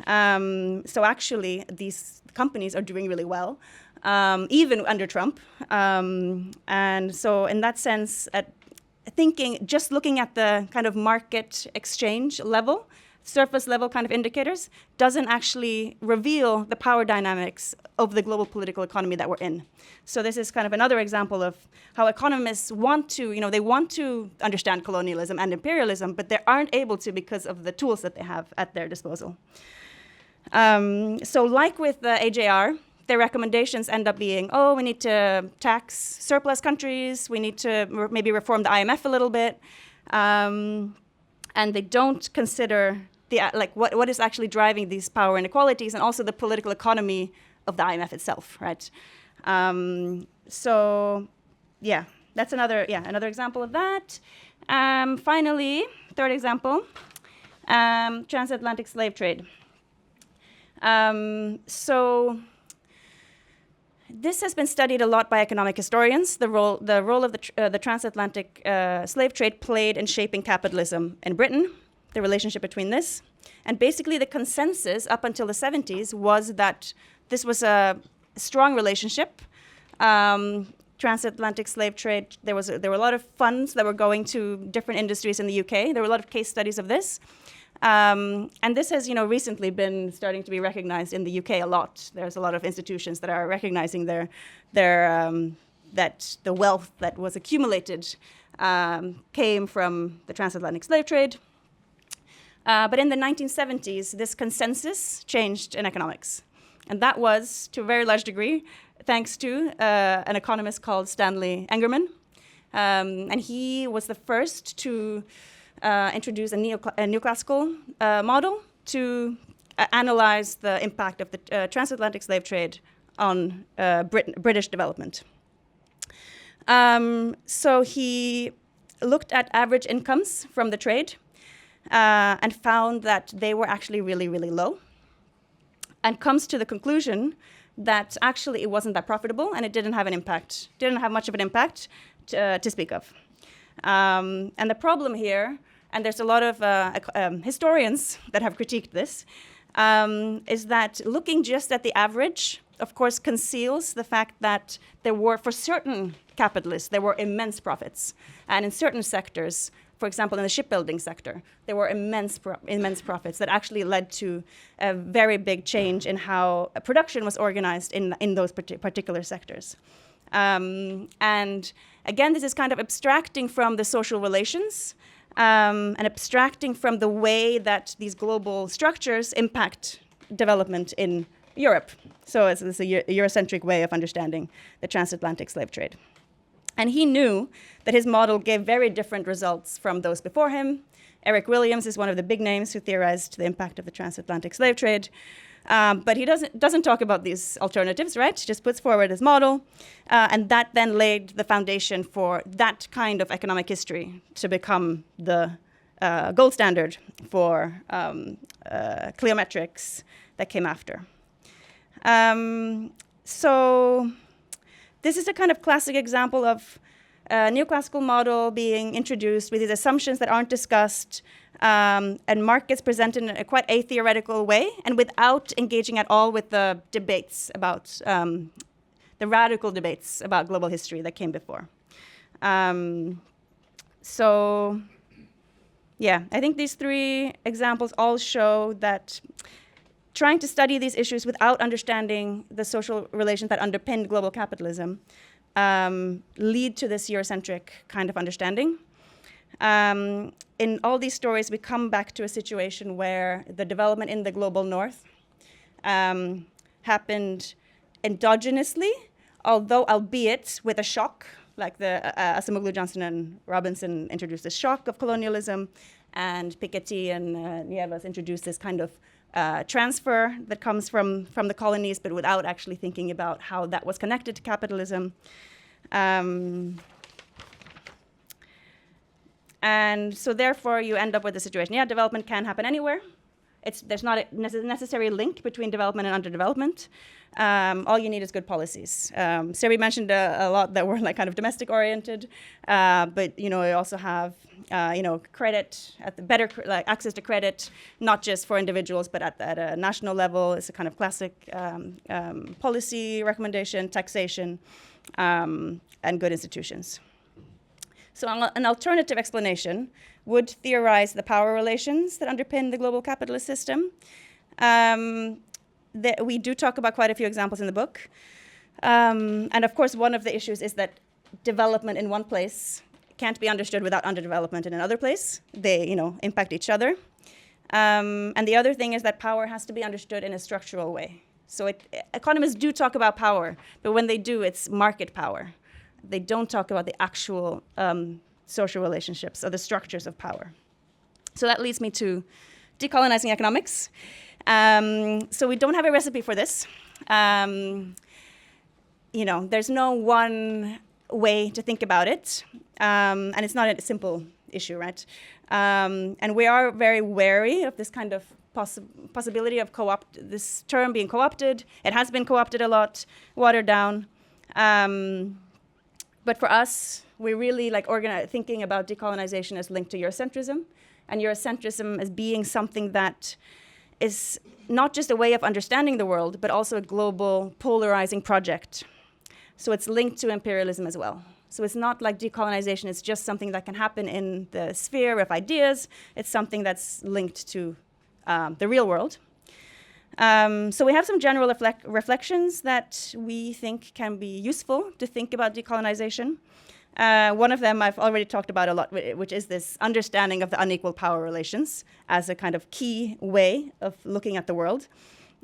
Speaker 5: So actually, these companies are doing really well, even under Trump. And so in that sense, just looking at the kind of market exchange level, surface level kind of indicators, doesn't actually reveal the power dynamics of the global political economy that we're in. So this is kind of another example of how economists want to, they want to understand colonialism and imperialism, but they aren't able to because of the tools that they have at their disposal. So like with the AJR, their recommendations end up being, we need to tax surplus countries, we need to maybe reform the IMF a little bit, and they don't consider what is actually driving these power inequalities and also the political economy of the IMF itself, right? So yeah, that's another example of that. Finally, third example, transatlantic slave trade. So this has been studied a lot by economic historians, the role of the transatlantic slave trade played in shaping capitalism in Britain, the relationship between this. And basically the consensus up until the 70s was that this was a strong relationship. Transatlantic slave trade, there were a lot of funds that were going to different industries in the UK. There were a lot of case studies of this. And this has, recently been starting to be recognized in the UK a lot. There's a lot of institutions that are recognizing that the wealth that was accumulated came from the transatlantic slave trade. But in the 1970s, this consensus changed in economics. And that was, to a very large degree, thanks to an economist called Stanley Engerman. And he was the first to introduce a neoclassical model to analyze the impact of the transatlantic slave trade on British development. So he looked at average incomes from the trade and found that they were actually really, really low, and comes to the conclusion that actually it wasn't that profitable and it didn't have much of an impact to speak of. And the problem here, and there's a lot of historians that have critiqued this, is that looking just at the average, of course, conceals the fact that there were, for certain capitalists, there were immense profits. And in certain sectors, for example, in the shipbuilding sector, there were immense profits that actually led to a very big change in how production was organized in those particular sectors. And again, this is kind of abstracting from the social relations and abstracting from the way that these global structures impact development in Europe. So it's a Eurocentric way of understanding the transatlantic slave trade. And he knew that his model gave very different results from those before him. Eric Williams is one of the big names who theorized the impact of the transatlantic slave trade. But he doesn't talk about these alternatives, right? He just puts forward his model. And that then laid the foundation for that kind of economic history to become the gold standard for cliometrics that came after. So this is a kind of classic example of a neoclassical model being introduced with these assumptions that aren't discussed, and markets presented in a quite atheoretical way, and without engaging at all with the debates about, the radical debates about global history that came before. So, yeah, I think these three examples all show that trying to study these issues without understanding the social relations that underpinned global capitalism lead to this Eurocentric kind of understanding. In all these stories, we come back to a situation where the development in the global north happened endogenously, although albeit with a shock, like Acemoglu, Johnson, and Robinson introduced the shock of colonialism, and Piketty and Nieves introduced this kind of transfer that comes from the colonies, but without actually thinking about how that was connected to capitalism. And so therefore you end up with a situation, development can happen anywhere. There's not a necessary link between development and underdevelopment. All you need is good policies. Surbhi mentioned a lot that were like kind of domestic oriented, but you also have credit at the better access to credit, not just for individuals, but at a national level. It's a kind of classic policy recommendation, taxation, and good institutions. So an alternative explanation would theorize the power relations that underpin the global capitalist system. We do talk about quite a few examples in the book. And of course, one of the issues is that development in one place can't be understood without underdevelopment in another place. They, impact each other. And the other thing is that power has to be understood in a structural way. So economists do talk about power, but when they do, it's market power. They don't talk about the actual social relationships or the structures of power. So that leads me to decolonizing economics. So we don't have a recipe for this. There's no one way to think about it. And it's not a simple issue, right? And we are very wary of this kind of possibility of this term being co-opted. It has been co-opted a lot, watered down. But for us, we really thinking about decolonization as linked to Eurocentrism, and Eurocentrism as being something that is not just a way of understanding the world, but also a global polarizing project. So it's linked to imperialism as well. So it's not like decolonization is just something that can happen in the sphere of ideas. It's something that's linked to the real world. So we have some general reflections that we think can be useful to think about decolonization. One of them I've already talked about a lot, which is this understanding of the unequal power relations as a kind of key way of looking at the world,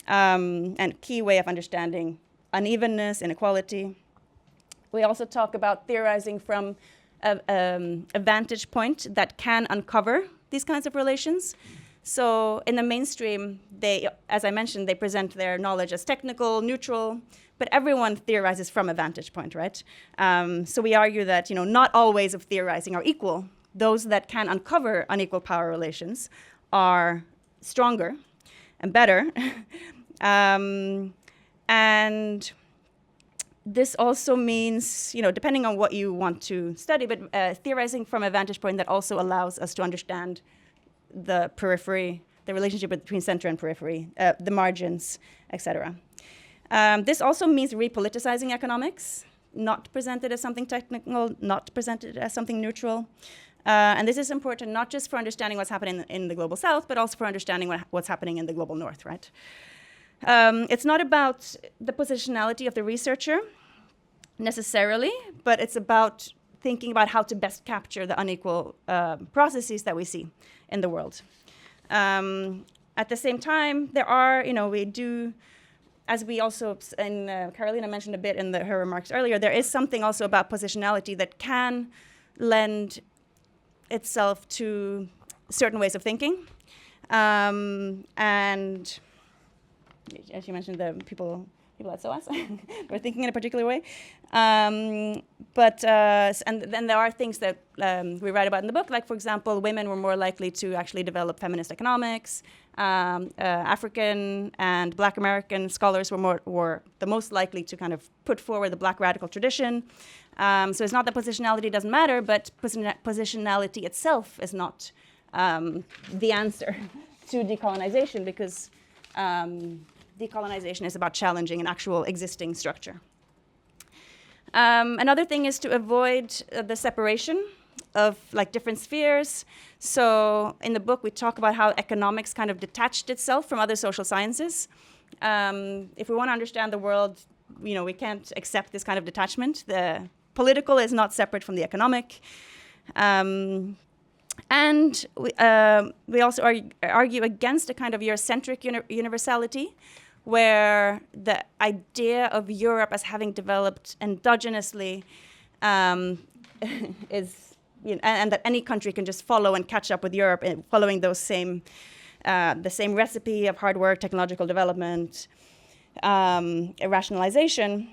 Speaker 5: and key way of understanding unevenness, inequality. We also talk about theorizing from a vantage point that can uncover these kinds of relations. So in the mainstream, they, as I mentioned, they present their knowledge as technical, neutral, but everyone theorizes from a vantage point, right? So we argue that, not all ways of theorizing are equal. Those that can uncover unequal power relations are stronger and better. And this also means, depending on what you want to study, but theorizing from a vantage point that also allows us to understand the periphery, the relationship between center and periphery, the margins, etc. This also means repoliticizing economics, not presented as something technical, not presented as something neutral. And this is important not just for understanding what's happening in the global south, but also for understanding what's happening in the global north, right? It's not about the positionality of the researcher necessarily, but it's about thinking about how to best capture the unequal processes that we see in the world. At the same time, there are, we do, as we also, and Carolina mentioned a bit in her remarks earlier, there is something also about positionality that can lend itself to certain ways of thinking. And as you mentioned, the people at SOAS were thinking in a particular way. And then there are things that we write about in the book, like, for example, women were more likely to actually develop feminist economics. African and Black American scholars were the most likely to kind of put forward the Black radical tradition. So it's not that positionality doesn't matter, but positionality itself is not the answer to decolonization, because decolonization is about challenging an actual existing structure. Another thing is to avoid the separation of different spheres. So in the book, we talk about how economics kind of detached itself from other social sciences. If we want to understand the world, we can't accept this kind of detachment. The political is not separate from the economic. And we also argue against a kind of Eurocentric universality, where the idea of Europe as having developed endogenously is, and that any country can just follow and catch up with Europe, following those the same recipe of hard work, technological development, rationalization.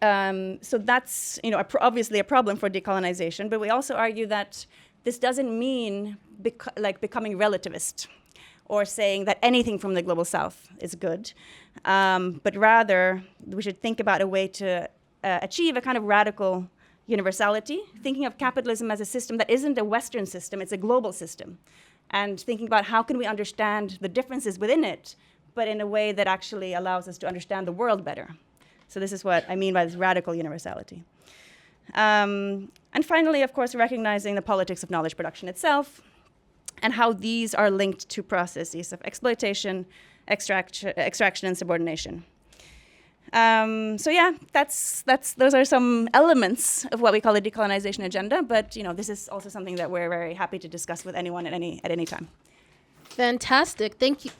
Speaker 5: So that's obviously a problem for decolonization, but we also argue that this doesn't mean becoming relativist or saying that anything from the global south is good, but rather we should think about a way to achieve a kind of radical universality, thinking of capitalism as a system that isn't a Western system, it's a global system, and thinking about how can we understand the differences within it, but in a way that actually allows us to understand the world better. So this is what I mean by this radical universality. And finally, of course, recognizing the politics of knowledge production itself and how these are linked to processes of exploitation, extraction, and subordination. So yeah, those are some elements of what we call a decolonization agenda, but this is also something that we're very happy to discuss with anyone at any time.
Speaker 2: Fantastic. Thank you.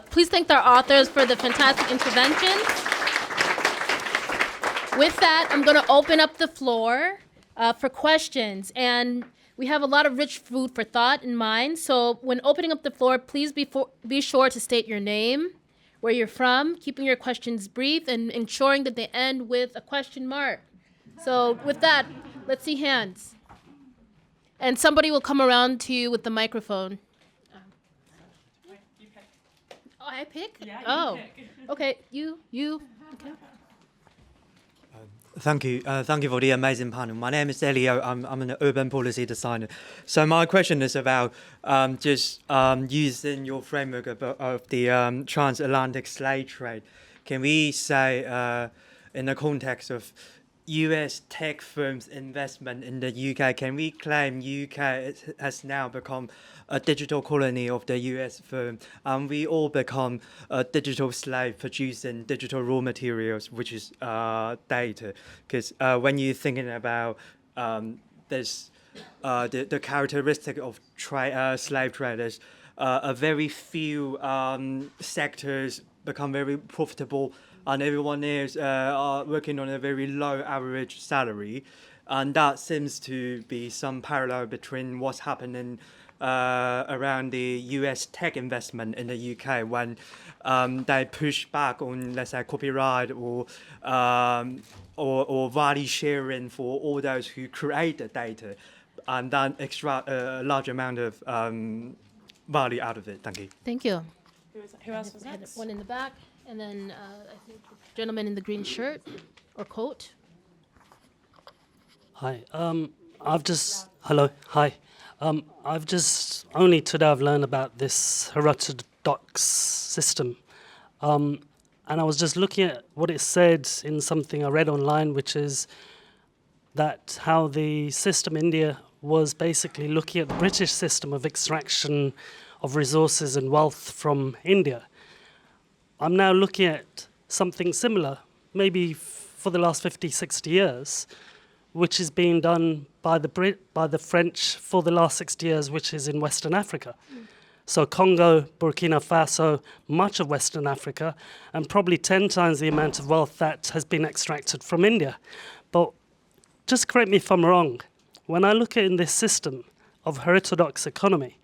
Speaker 2: Please thank our authors for the fantastic interventions. With that, I'm going to open up the floor for questions. And we have a lot of rich food for thought in mind. So when opening up the floor, please be sure to state your name, where you're from, keeping your questions brief, and ensuring that they end with a question mark. So with that, let's see hands. And somebody will come around to you with the microphone. Oh, I pick? Yeah, you pick. Okay, you, okay.
Speaker 6: Thank you for the amazing panel. My name is Elio. I'm an urban policy designer. So my question is about just using your framework of the transatlantic slave trade. Can we say, in the context of US tech firms' investment in the UK, can we claim UK has now become a digital colony of the US firm, and we all become a digital slave producing digital raw materials, which is data? Because when you're thinking about this, the characteristic of slave traders, a very few sectors become very profitable, and everyone is working on a very low average salary. And that seems to be some parallel between what's happening around the US tech investment in the UK when they push back on, let's say, copyright or value sharing for all those who create the data, and then extract a large amount of value out of it. Thank you.
Speaker 2: Thank you.
Speaker 5: Who else was
Speaker 2: I had
Speaker 5: next?
Speaker 2: one in the back, and then I think the gentleman in the green shirt or coat.
Speaker 7: Hi. Hello. Hi. I've just only today I've learned about this heterodox system, and I was just looking at what it said in something I read online, which is that how the system in India was basically looking at the British system of extraction of resources and wealth from India. I'm now looking at something similar, maybe for the last 50, 60 years, which is being done by the French for the last 60 years, which is in Western Africa. So Congo, Burkina Faso, much of Western Africa, and probably 10 times the amount of wealth that has been extracted from India. But just correct me if I'm wrong, when I look at in this system of heterodox economy,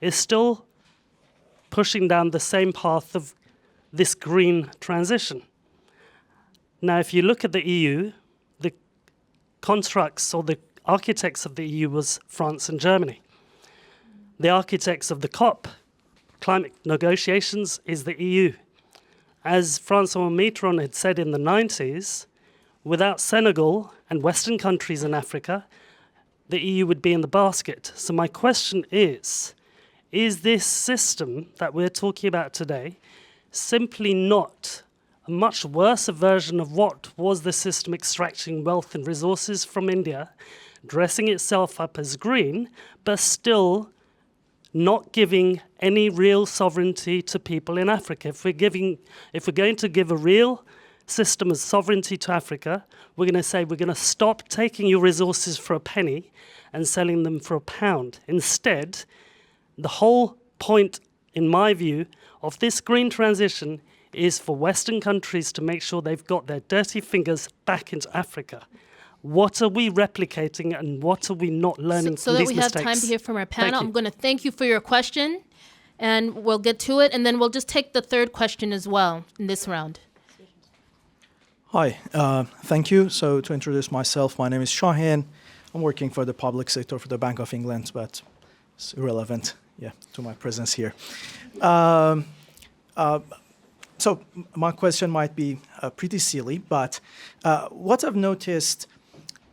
Speaker 7: it's still pushing down the same path of this green transition. Now, if you look at the EU, the constructs or the architects of the EU was France and Germany. The architects of the COP, climate negotiations, is the EU. As Francois Mitterrand had said in the 90s, without Senegal and Western countries in Africa, the EU would be in the basket. So my question is this system that we're talking about today simply not a much worse version of what was the system extracting wealth and resources from India, dressing itself up as green, but still not giving any real sovereignty to people in Africa? If we're going to give a real system of sovereignty to Africa, we're going to say we're going to stop taking your resources for a penny and selling them for £1. Instead, the whole point, in my view, of this green transition is for Western countries to make sure they've got their dirty fingers back into Africa. What are we replicating and what are we not learning
Speaker 2: So
Speaker 7: from
Speaker 2: that
Speaker 7: these
Speaker 2: we have
Speaker 7: mistakes?
Speaker 2: time to hear from our panel,
Speaker 7: Thank you.
Speaker 2: I'm going to thank you for your question, and we'll get to it, and then we'll just take the third question as well in this round.
Speaker 8: Hi, thank you. So to introduce myself, my name is Shahin. I'm working for the public sector for the Bank of England, but it's irrelevant, to my presence here. So my question might be pretty silly, but what I've noticed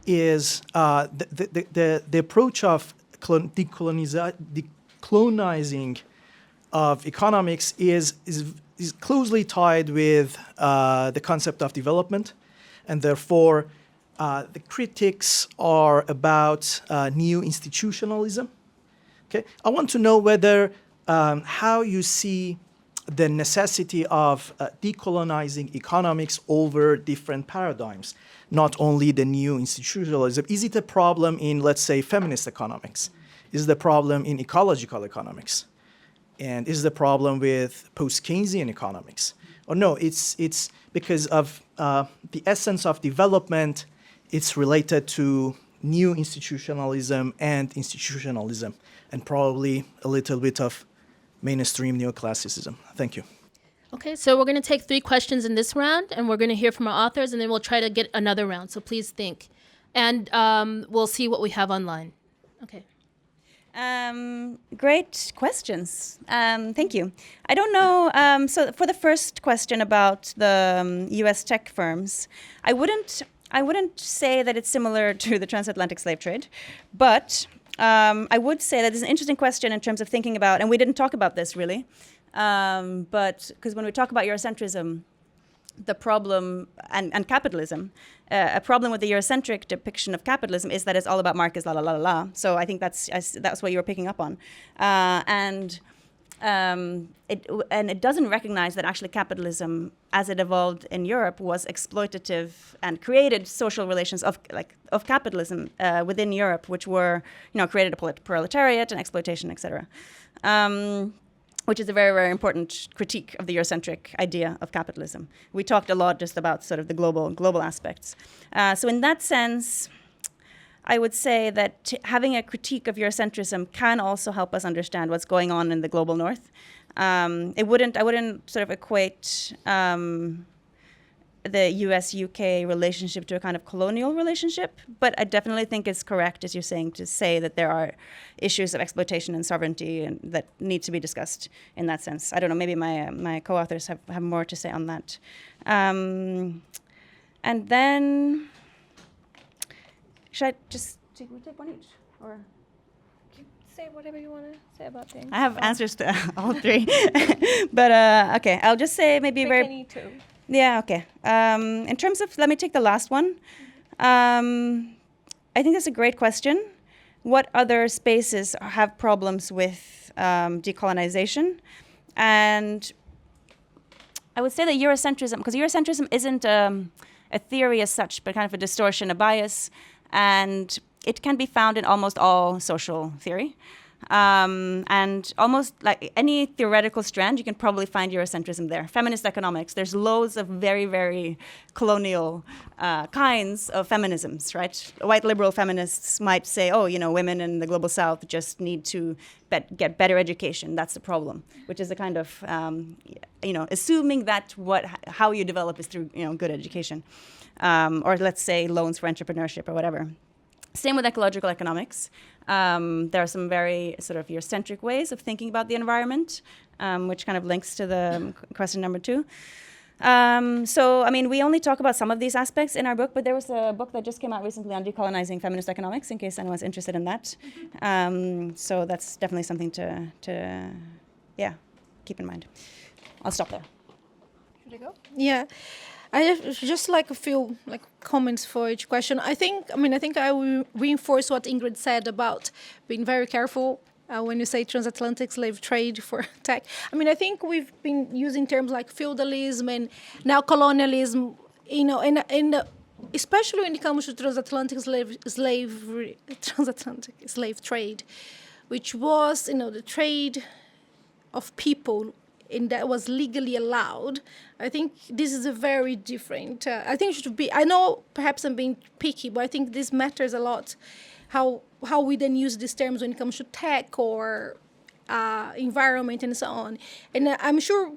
Speaker 8: is the approach of decolonizing of economics is closely tied with the concept of development, and therefore the critics are about new institutionalism. Okay, I want to know whether how you see the necessity of decolonizing economics over different paradigms, not only the new institutionalism. Is it a problem in, let's say, feminist economics? Is it a problem in ecological economics? And is the problem with post-Keynesian economics? Or no, it's because of the essence of development, it's related to new institutionalism and institutionalism, and probably a little bit of mainstream neoclassicism. Thank you.
Speaker 2: Okay, so we're going to take 3 questions in this round, and we're going to hear from our authors, and then we'll try to get another round. So please think. And we'll see what we have online. Okay.
Speaker 5: Great questions. Thank you. I don't know. So for the first question about the U.S. tech firms, I wouldn't say that it's similar to the transatlantic slave trade, but I would say that it's an interesting question in terms of thinking about, and we didn't talk about this really, but because when we talk about Eurocentrism, the problem and capitalism. A problem with the Eurocentric depiction of capitalism is that it's all about markets, la la la la la. So I think that's what you were picking up on, it doesn't recognize that actually capitalism, as it evolved in Europe, was exploitative and created social relations of capitalism within Europe, which were created a proletariat and exploitation, etc. Which is a very, very important critique of the Eurocentric idea of capitalism. We talked a lot just about sort of the global aspects. So in that sense, I would say that having a critique of Eurocentrism can also help us understand what's going on in the global north. I wouldn't sort of equate the US-UK relationship to a kind of colonial relationship, but I definitely think it's correct, as you're saying, to say that there are issues of exploitation and sovereignty and that need to be discussed in that sense. I don't know, maybe my co-authors have more to say on that. And then, should I just take one each? Or
Speaker 4: Say whatever you want to say about things.
Speaker 5: I have answers to all three. But okay, I'll just say maybe
Speaker 4: Pick any two.
Speaker 5: Yeah, okay. In terms of, let me take the last one. I think that's a great question. What other spaces have problems with decolonization? And I would say that Eurocentrism, because Eurocentrism isn't a theory as such, but kind of a distortion, a bias, and it can be found in almost all social theory. And almost like any theoretical strand, you can probably find Eurocentrism there. Feminist economics, there's loads of very, very colonial kinds of feminisms, right? White liberal feminists might say, oh, women in the global south just need to get better education. That's the problem, which is a kind of, assuming that how you develop is through, good education. Or let's say loans for entrepreneurship or whatever. Same with ecological economics. There are some very sort of Eurocentric ways of thinking about the environment, which kind of links to the question number 2. So, I mean, we only talk about some of these aspects in our book, but there was a book that just came out recently on decolonizing feminist economics, in case anyone's interested in that. So that's definitely something to keep in mind. I'll stop there.
Speaker 3: Should I go? Yeah. I have just like a few comments for each question. I think I will reinforce what Ingrid said about being very careful when you say transatlantic slave trade for tech. I mean, I think we've been using terms like feudalism and now colonialism, especially when it comes to transatlantic slave trade, which was the trade of people. And that was legally allowed. I think this is a very different. I think it should be. I know perhaps I'm being picky, but I think this matters a lot. How we then use these terms when it comes to tech or environment and so on. And I'm sure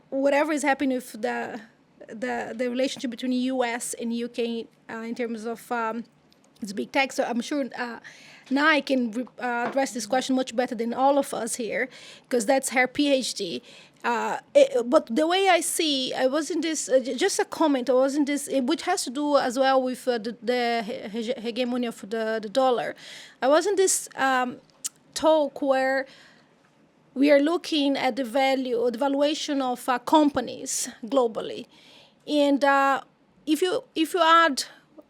Speaker 3: whatever is happening with the relationship between the U.S. and UK in terms of it's big tech. So I'm sure. Now I can address this question much better than all of us here, because that's her PhD. But the way I see, I was in this, just a comment, I was in this, which has to do as well with the hegemony of the dollar. I was in this talk where we are looking at the valuation of companies globally. And if you add,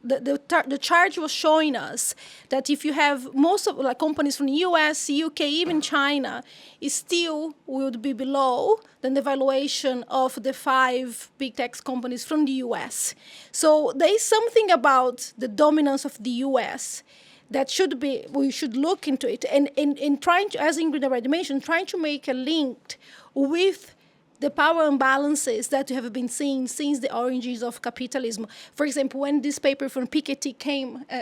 Speaker 3: the chart was showing us that if you have most of companies from the US, UK, even China, it still would be below than the valuation of the 5 big tech companies from the US. So there is something about the dominance of the US that we should look into it. And trying to, as Ingrid already mentioned, trying to make a link with the power imbalances that have been seen since the origins of capitalism. For example, when this paper from Piketty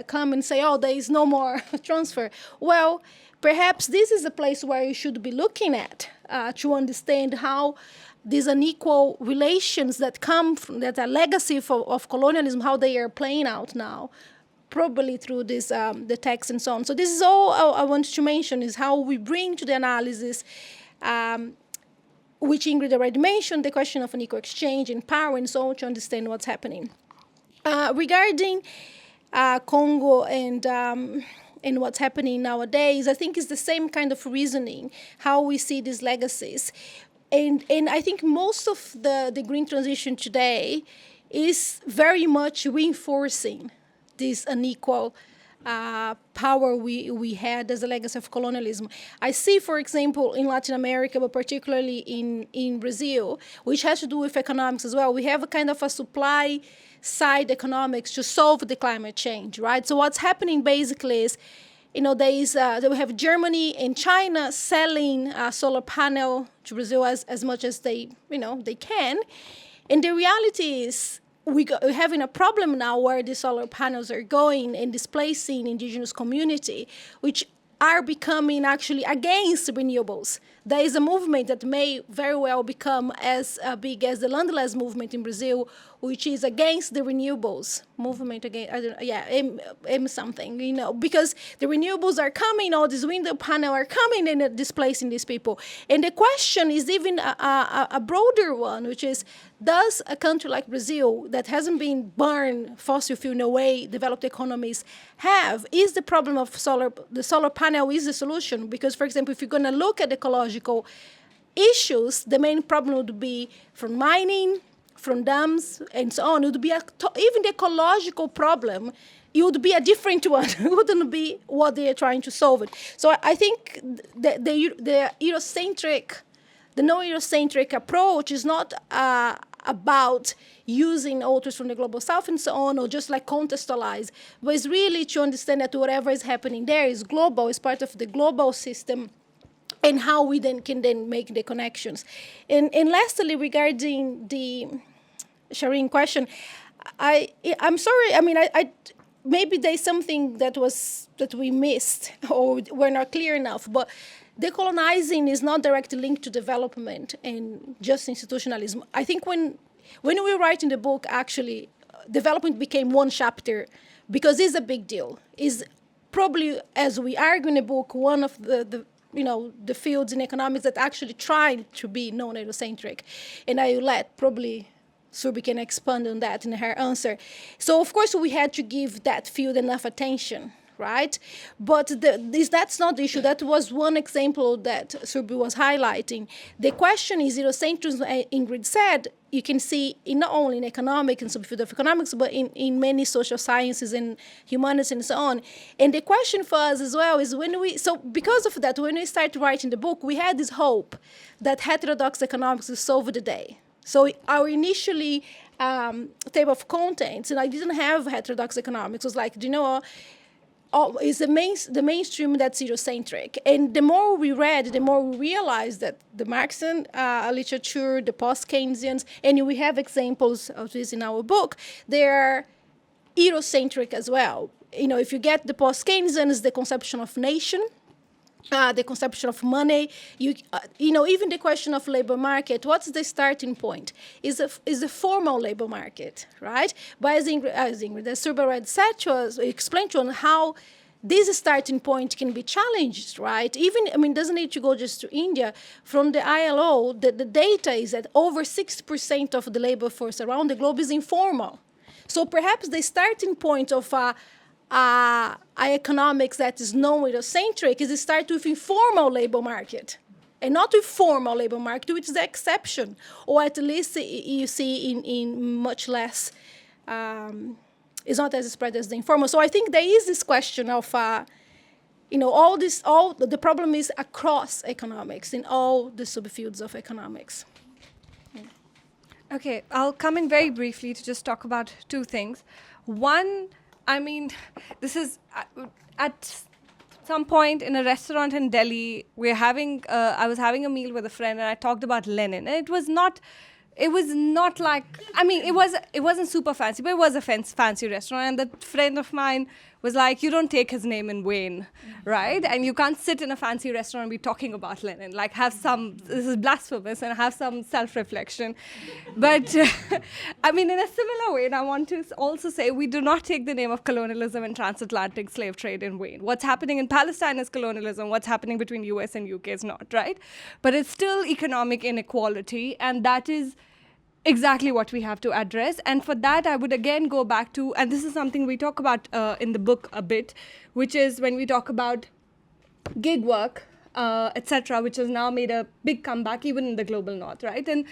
Speaker 3: come and say, oh, there is no more transfer. Well, perhaps this is a place where you should be looking at to understand how these unequal relations that come from, that are legacy of colonialism, how they are playing out now, probably through this, the text and so on. So this is all I want to mention, is how we bring to the analysis which Ingrid already mentioned, the question of unequal exchange and power and so on, to understand what's happening. Regarding Congo and what's happening nowadays, I think it's the same kind of reasoning, how we see these legacies. And I think most of the green transition today is very much reinforcing this unequal power we had as a legacy of colonialism. I see, for example, in Latin America, but particularly in Brazil, which has to do with economics as well, we have a kind of a supply side economics to solve the climate change, right? So what's happening basically is, we have Germany and China selling solar panel to Brazil as much as they can. And the reality is we're having a problem now where the solar panels are going and displacing indigenous community, which are becoming actually against renewables. There is a movement that may very well become as big as the landless movement in Brazil, which is against the renewables movement. M something, because the renewables are coming, all these wind panels are coming and displacing these people. And the question is even a broader one, which is, does a country like Brazil that hasn't been burned fossil fuel in a way developed economies have, is the problem of the solar panel is the solution? Because, for example, if you're going to look at ecological issues, the main problem would be from mining, from dams, and so on. It would be even the ecological problem, it would be a different one. It wouldn't be what they are trying to solve it. So I think the Eurocentric, the non-Eurocentric approach is not about using authors from the global south and so on, or just like contextualize, but it's really to understand that whatever is happening there is global, is part of the global system, and how we then can make the connections. And lastly, regarding the Shireen question, I'm sorry. I mean, I maybe there's something that we missed or we're not clear enough, but decolonizing is not directly linked to development and just institutionalism. I think when we were writing the book, actually, development became one chapter because it's a big deal. It's probably, as we argue in the book, one of the fields in economics that actually tried to be non-Eurocentric. And I will let probably Surbhi can expand on that in her answer. So, of course, we had to give that field enough attention, right? But that's not the issue. That was one example that Surbhi was highlighting. The question is, Eurocentrism, Ingrid said, you can see not only in economics and subfield of economics, but in many social sciences and humanities and so on. And the question for us as well is because of that, when we started writing the book, we had this hope that heterodox economics will solve the day. So our initially table of contents, and I didn't have heterodox economics. It was like, is the mainstream that's Eurocentric. And the more we read, the more we realized that the Marxian literature, the post-Keynesians, and we have examples of this in our book, they're Eurocentric as well. If you get the post-Keynesians, the conception of nation, the conception of money, even the question of labor market. What's the starting point? Is a formal labor market, right? But as Surbhi said explained to us how this starting point can be challenged, right? Doesn't need to go just to India. From the ILO, the data is that over 6% of the labor force around the globe is informal. So perhaps the starting point of economics that is non-Eurocentric is start with informal labor market and not with formal labor market, which is the exception, or at least you see in much less, it's not as spread as the informal. So I think there is this question of, the problem is across economics in all the subfields of economics.
Speaker 4: Okay, I'll come in very briefly to just talk about two things. One, this is at some point in a restaurant in Delhi, I was having a meal with a friend and I talked about Lenin. And it wasn't super fancy, but it was a fancy restaurant. And the friend of mine was like, you don't take his name in vain, right? And you can't sit in a fancy restaurant and be talking about Lenin. Like, this is blasphemous, and have some self-reflection. But, in a similar way, and I want to also say, we do not take the name of colonialism and transatlantic slave trade in vain. What's happening in Palestine is colonialism. What's happening between US and UK is not, right? But it's still economic inequality, and that is exactly what we have to address. And for that, I would again go back to, and this is something we talk about in the book a bit, which is when we talk about gig work, etc., which has now made a big comeback even in the global north, right? And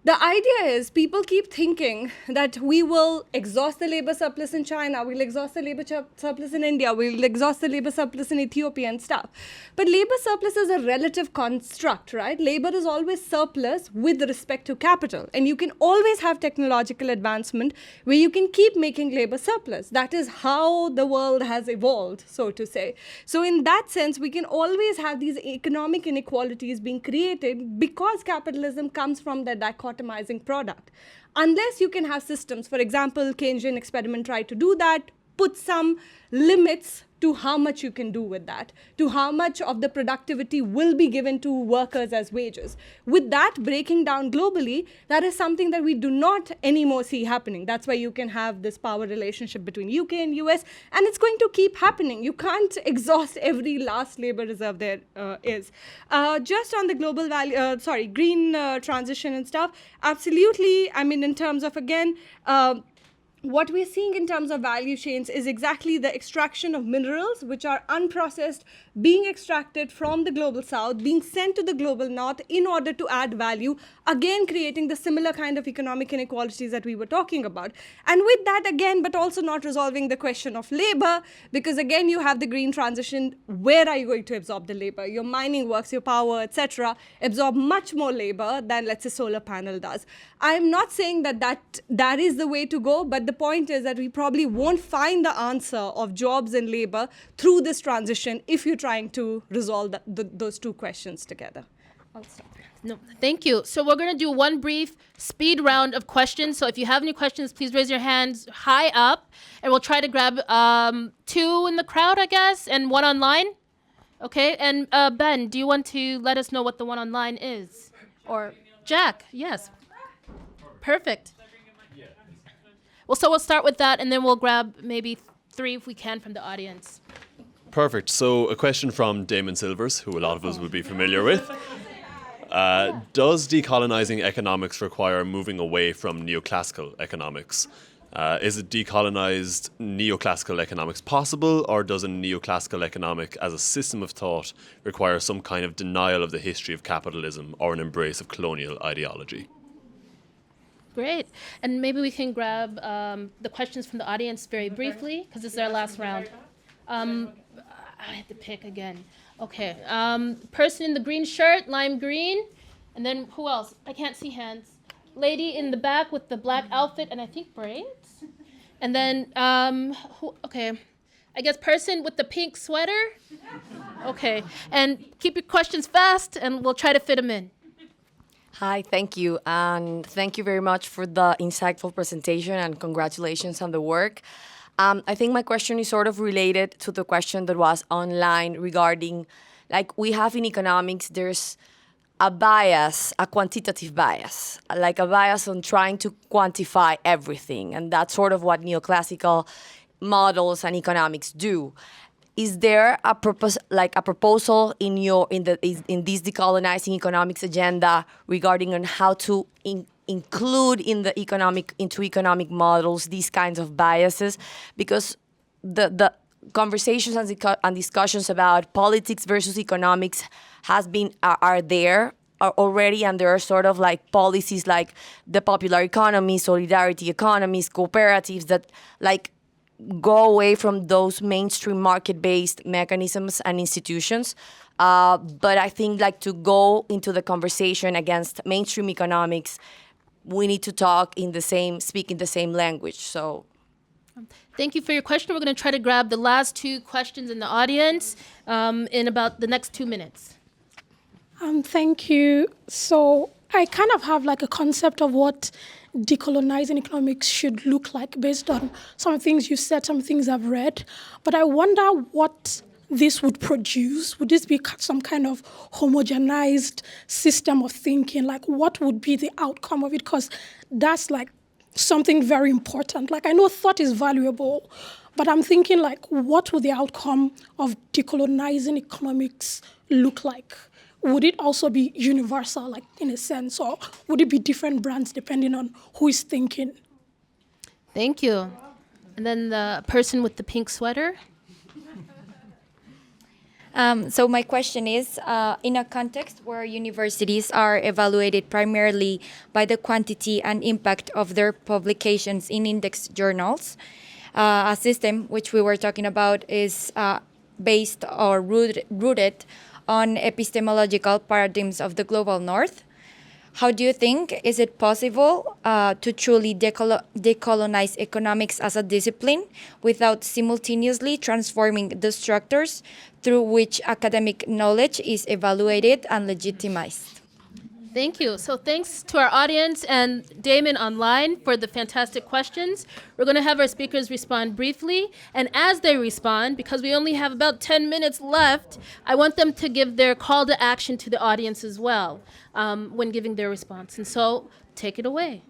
Speaker 4: the idea is people keep thinking that we will exhaust the labor surplus in China, we'll exhaust the labor surplus in India, we'll exhaust the labor surplus in Ethiopia and stuff. But labor surplus is a relative construct, right? Labor is always surplus with respect to capital. And you can always have technological advancement where you can keep making labor surplus. That is how the world has evolved, so to say. So in that sense, we can always have these economic inequalities being created because capitalism comes from the dichotomizing product. Unless you can have systems, for example, Keynesian experiment tried to do that, put some limits to how much you can do with that, to how much of the productivity will be given to workers as wages. With that breaking down globally, that is something that we do not anymore see happening. That's why you can have this power relationship between UK and US, and it's going to keep happening. You can't exhaust every last labor reserve there is. Just on the global value, green transition and stuff, absolutely, I mean, in terms of, again, what we're seeing in terms of value chains is exactly the extraction of minerals, which are unprocessed, being extracted from the global south, being sent to the global north in order to add value, again creating the similar kind of economic inequalities that we were talking about. And with that, again, but also not resolving the question of labor, because again, you have the green transition. Where are you going to absorb the labor? Your mining works, your power, etc., absorb much more labor than, let's say, solar panel does. I'm not saying that is the way to go, but the point is that we probably won't find the answer of jobs and labor through this transition if you're trying to resolve those two questions together. I'll stop.
Speaker 2: No, thank you. So we're going to do one brief speed round of questions. So if you have any questions, please raise your hands high up, and we'll try to grab 2 in the crowd, I guess, and 1 online. Okay, and Ben, do you want to let us know what the one online is? Or Jack, yes. Perfect. Well, so we'll start with that, and then we'll grab maybe 3 if we can from the audience.
Speaker 9: Perfect. So a question from Damon Silvers, who a lot of us would be familiar with. Does decolonizing economics require moving away from neoclassical economics? Is a decolonized neoclassical economics possible, or does a neoclassical economic as a system of thought require some kind of denial of the history of capitalism or an embrace of colonial ideology?
Speaker 2: Great. And maybe we can grab the questions from the audience very briefly, because this is our last round. I have to pick again. Okay. Person in the green shirt, lime green. And then who else? I can't see hands. Lady in the back with the black outfit and I think braids. And then, okay. I guess person with the pink sweater. Okay. And keep your questions fast and we'll try to fit them in.
Speaker 10: Hi, thank you. And thank you very much for the insightful presentation and congratulations on the work. I think my question is sort of related to the question that was online regarding, like we have in economics, there's a bias, a quantitative bias, like a bias on trying to quantify everything. And that's sort of what neoclassical models and economics do. Is there a proposal in this decolonizing economics agenda regarding on how to include into economic models these kinds of biases? Because the conversations and discussions about politics versus economics are there already, and there are sort of like policies like the popular economy, solidarity economies, cooperatives that like go away from those mainstream market-based mechanisms and institutions. But I think like to go into the conversation against mainstream economics, we need to speak in the same language. So,
Speaker 2: thank you for your question. We're going to try to grab the last 2 questions in the audience in about the next 2 minutes.
Speaker 3: Thank you. So I kind of have like a concept of what decolonizing economics should look like based on some things you said, some things I've read. But I wonder what this would produce. Would this be some kind of homogenized system of thinking? Like what would be the outcome of it? Because that's like something very important. Like I know thought is valuable, but I'm thinking like what would the outcome of decolonizing economics look like? Would it also be universal, like in a sense, or would it be different brands depending on who is thinking?
Speaker 2: Thank you. And then the person with the pink sweater.
Speaker 11: So my question is, in a context where universities are evaluated primarily by the quantity and impact of their publications in index journals, a system which we were talking about is based or rooted on epistemological paradigms of the global north. How do you think is it possible to truly decolonize economics as a discipline without simultaneously transforming the structures through which academic knowledge is evaluated and legitimized?
Speaker 2: Thank you. So thanks to our audience and Damon online for the fantastic questions. We're going to have our speakers respond briefly. And as they respond, because we only have about 10 minutes left, I want them to give their call to action to the audience as well when giving their response. And so take it away.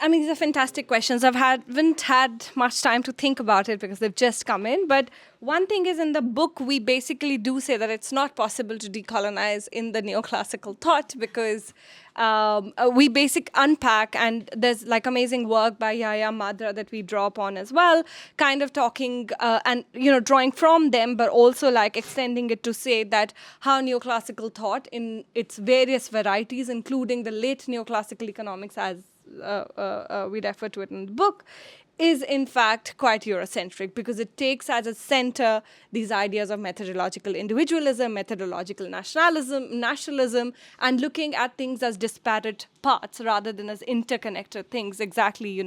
Speaker 4: I mean, these are fantastic questions. Haven't had much time to think about it because they've just come in. But one thing is, in the book, we basically do say that it's not possible to decolonize in the neoclassical thought because we unpack, and there's like amazing work by Yahya Madra that we draw upon as well, kind of talking and, drawing from them, but also like extending it to say that how neoclassical thought in its various varieties, including the late neoclassical economics as we refer to it in the book, is in fact quite Eurocentric because it takes as a center these ideas of methodological individualism, methodological nationalism, and looking at things as disparate parts rather than as interconnected things. Exactly,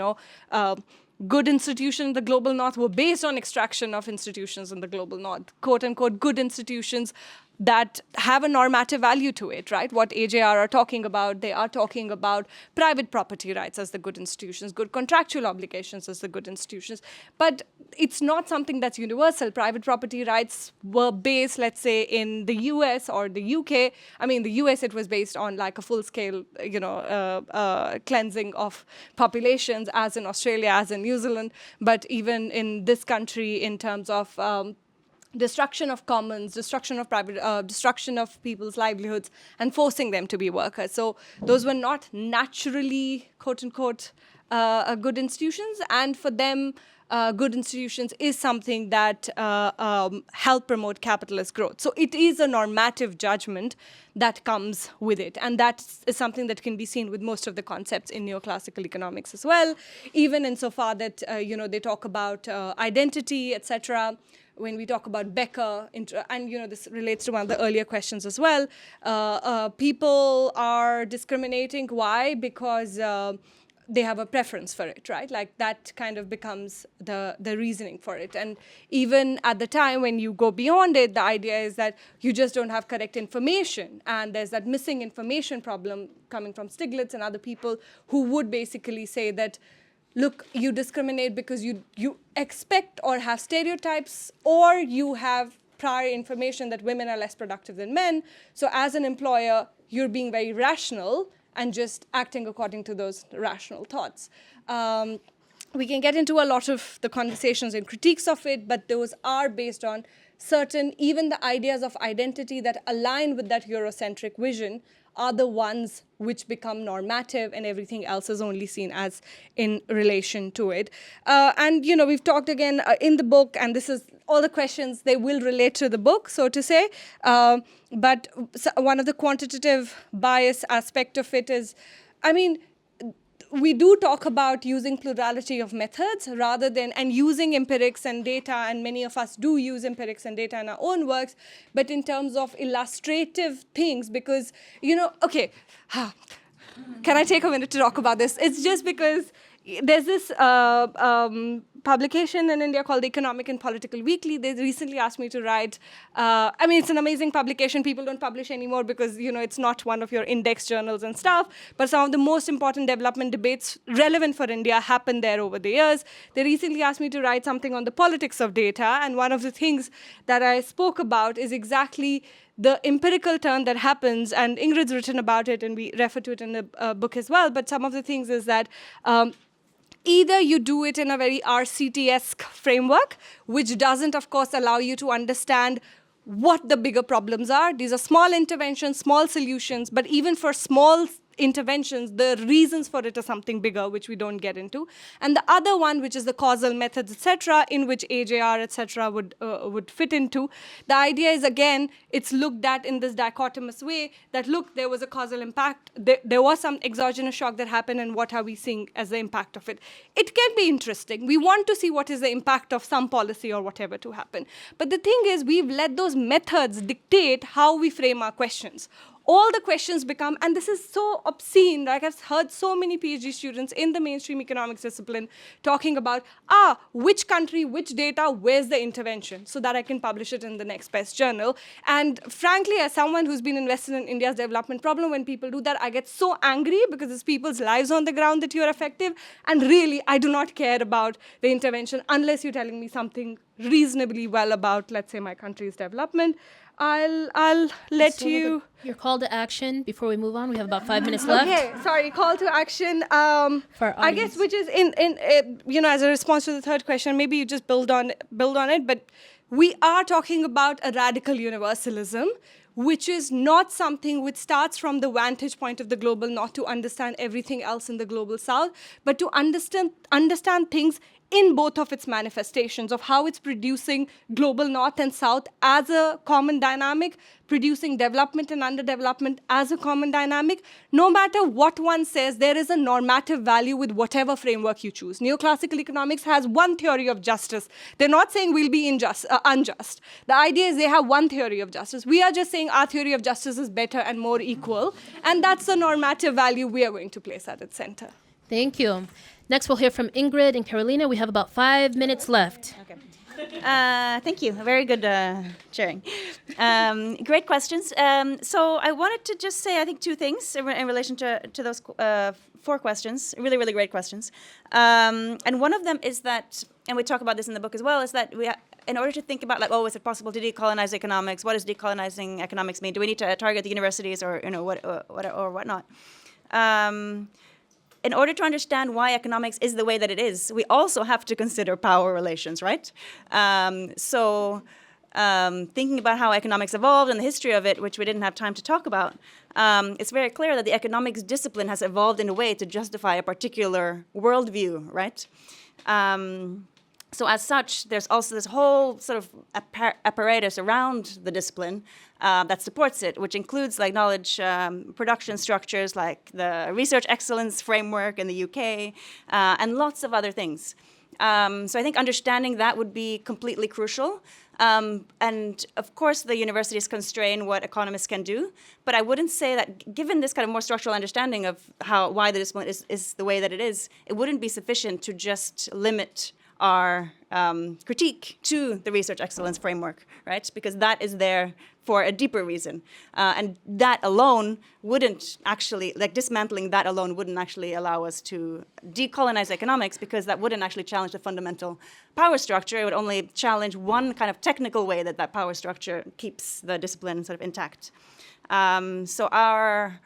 Speaker 4: good institutions in the global north were based on extraction of institutions in the global north, quote unquote, good institutions that have a normative value to it, right? What AJR are talking about, they are talking about private property rights as the good institutions, good contractual obligations as the good institutions. But it's not something that's universal. Private property rights were based, let's say, in the US or the UK. I mean, in the US, it was based on like a full-scale, cleansing of populations, as in Australia, as in New Zealand. But even in this country, in terms of destruction of commons, destruction of people's livelihoods, and forcing them to be workers. So those were not naturally, quote unquote, good institutions. And for them, good institutions is something that help promote capitalist growth. So it is a normative judgment that comes with it. And that is something that can be seen with most of the concepts in neoclassical economics as well, even insofar that, they talk about identity, etc. When we talk about Becker, and this relates to one of the earlier questions as well, people are discriminating. Why? Because they have a preference for it, right? Like that kind of becomes the reasoning for it. And even at the time when you go beyond it, the idea is that you just don't have correct information. And there's that missing information problem coming from Stiglitz and other people who would basically say that, look, you discriminate because you expect or have stereotypes, or you have prior information that women are less productive than men. So as an employer, you're being very rational and just acting according to those rational thoughts. We can get into a lot of the conversations and critiques of it, but those are based on certain, even the ideas of identity that align with that Eurocentric vision are the ones which become normative, and everything else is only seen as in relation to it. And, we've talked again in the book, and this is all the questions, they will relate to the book, so to say. But one of the quantitative bias aspect of it is, we do talk about using plurality of methods rather than, and using empirics and data, and many of us do use empirics and data in our own works, but in terms of illustrative things, because, okay, can I take a minute to talk about this? It's just because there's this publication in India called the Economic and Political Weekly. They recently asked me to write, it's an amazing publication. People don't publish anymore because, it's not one of your index journals and stuff. But some of the most important development debates relevant for India happened there over the years. They recently asked me to write something on the politics of data. And one of the things that I spoke about is exactly the empirical turn that happens. And Ingrid's written about it, and we refer to it in the book as well. But some of the things is that either you do it in a very RCT-esque framework, which doesn't, of course, allow you to understand what the bigger problems are. These are small interventions, small solutions, but even for small interventions, the reasons for it are something bigger, which we don't get into. And the other one, which is the causal methods, etc., in which AJR, etc., would fit into. The idea is, again, it's looked at in this dichotomous way that, look, there was a causal impact, there was some exogenous shock that happened, and what are we seeing as the impact of it? It can be interesting. We want to see what is the impact of some policy or whatever to happen. But the thing is, we've let those methods dictate how we frame our questions. All the questions become, and this is so obscene, like I've heard so many PhD students in the mainstream economics discipline talking about, which country, which data, where's the intervention, so that I can publish it in the next best journal. And frankly, as someone who's been invested in India's development problem, when people do that, I get so angry because it's people's lives on the ground that you're effective. And really, I do not care about the intervention unless you're telling me something reasonably well about, let's say, my country's development. I'll let you.
Speaker 2: Your call to action before we move on. We have about 5 minutes left.
Speaker 4: Okay, sorry. Call to action.
Speaker 2: For our
Speaker 4: I guess, which is in as a response to the third question. Maybe you just build on it. But we are talking about a radical universalism, which is not something which starts from the vantage point of the global north to understand everything else in the global south, but to understand things in both of its manifestations of how it's producing global north and south as a common dynamic, producing development and underdevelopment as a common dynamic. No matter what one says, there is a normative value with whatever framework you choose. Neoclassical economics has one theory of justice. They're not saying we'll be unjust. The idea is they have one theory of justice. We are just saying our theory of justice is better and more equal, and that's the normative value we are going to place at its center.
Speaker 2: Thank you. Next, we'll hear from Ingrid and Carolina. We have about 5 minutes left.
Speaker 5: Okay. Thank you. Very good sharing. Great questions. So I wanted to just say, I think, two things in relation to those 4 questions. Really, really great questions. And one of them is that, and we talk about this in the book as well, is that in order to think about, like, is it possible to decolonize economics? What does decolonizing economics mean? Do we need to target the universities or whatnot? In order to understand why economics is the way that it is, we also have to consider power relations, right? Thinking about how economics evolved and the history of it, which we didn't have time to talk about, it's very clear that the economics discipline has evolved in a way to justify a particular worldview, right? So as such, there's also this whole sort of apparatus around the discipline that supports it, which includes like knowledge production structures like the research excellence framework in the UK and lots of other things. So I think understanding that would be completely crucial. And of course, the universities constrain what economists can do, but I wouldn't say that given this kind of more structural understanding of why the discipline is the way that it wouldn't be sufficient to just limit our critique to the research excellence framework, right? Because that is there for a deeper reason. And that alone wouldn't actually, like dismantling that alone wouldn't actually allow us to decolonize economics, because that wouldn't actually challenge the fundamental power structure. It would only challenge one kind of technical way that power structure keeps the discipline sort of intact. So our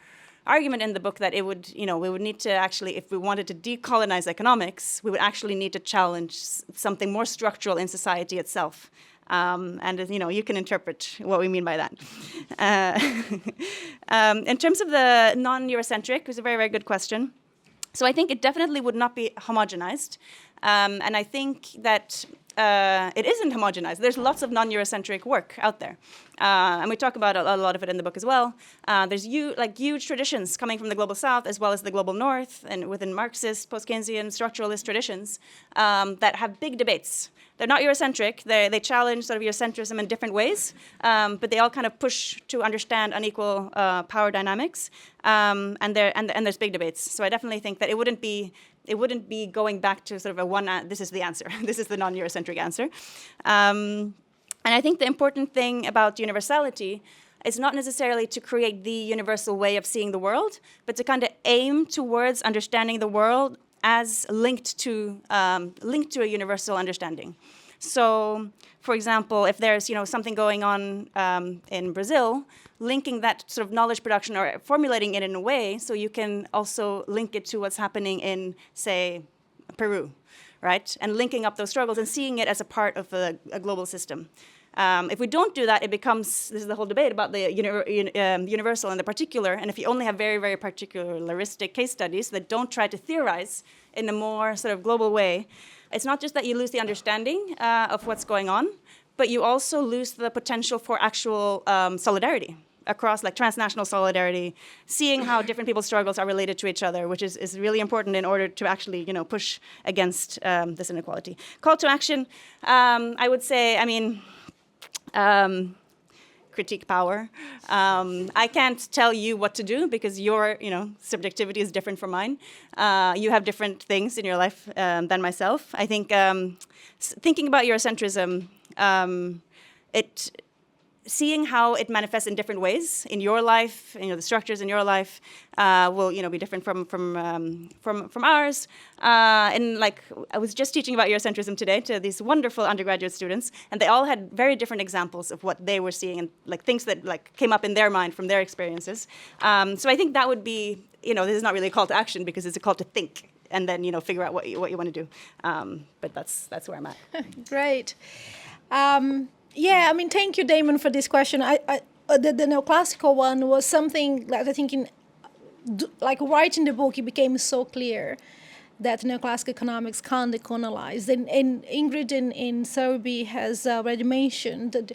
Speaker 5: argument in the book that we would need to actually, if we wanted to decolonize economics, we would actually need to challenge something more structural in society itself. And you can interpret what we mean by that. In terms of the non-Eurocentric, it was a very, very good question. So I think it definitely would not be homogenized. And I think that it isn't homogenized. There's lots of non-Eurocentric work out there. And we talk about a lot of it in the book as well. There's huge traditions coming from the global south as well as the global north, and within Marxist, post-Keynesian, structuralist traditions that have big debates. They're not Eurocentric. They challenge sort of Eurocentrism in different ways, but they all kind of push to understand unequal power dynamics. And there's big debates. So I definitely think that it wouldn't be going back to sort of this is the answer. This is the non-Eurocentric answer. And I think the important thing about universality is not necessarily to create the universal way of seeing the world, but to kind of aim towards understanding the world as linked to a universal understanding. So, for example, if there's something going on in Brazil, linking that sort of knowledge production or formulating it in a way so you can also link it to what's happening in, say, Peru, right? And linking up those struggles and seeing it as a part of a global system. If we don't do that, it becomes, this is the whole debate about the universal and the particular, and if you only have very, very particularistic case studies that don't try to theorize in a more sort of global way, it's not just that you lose the understanding of what's going on, but you also lose the potential for actual solidarity across, like transnational solidarity, seeing how different people's struggles are related to each other, which is really important in order to actually, push against this inequality. Call to action, I would say, critique power. I can't tell you what to do because your, subjectivity is different from mine. You have different things in your life than myself. I think thinking about Eurocentrism, seeing how it manifests in different ways in your life, the structures in your life will, be different from ours. And like I was just teaching about Eurocentrism today to these wonderful undergraduate students, and they all had very different examples of what they were seeing and like things that like came up in their mind from their experiences. So I think that would be, this is not really a call to action because it's a call to think and then figure out what you want to do. But that's where I'm at.
Speaker 3: Great. Thank you, Damon, for this question. The neoclassical one was something that I think writing the book, it became so clear that neoclassical economics can't decolonize. And Ingrid in Surbhi has already mentioned that,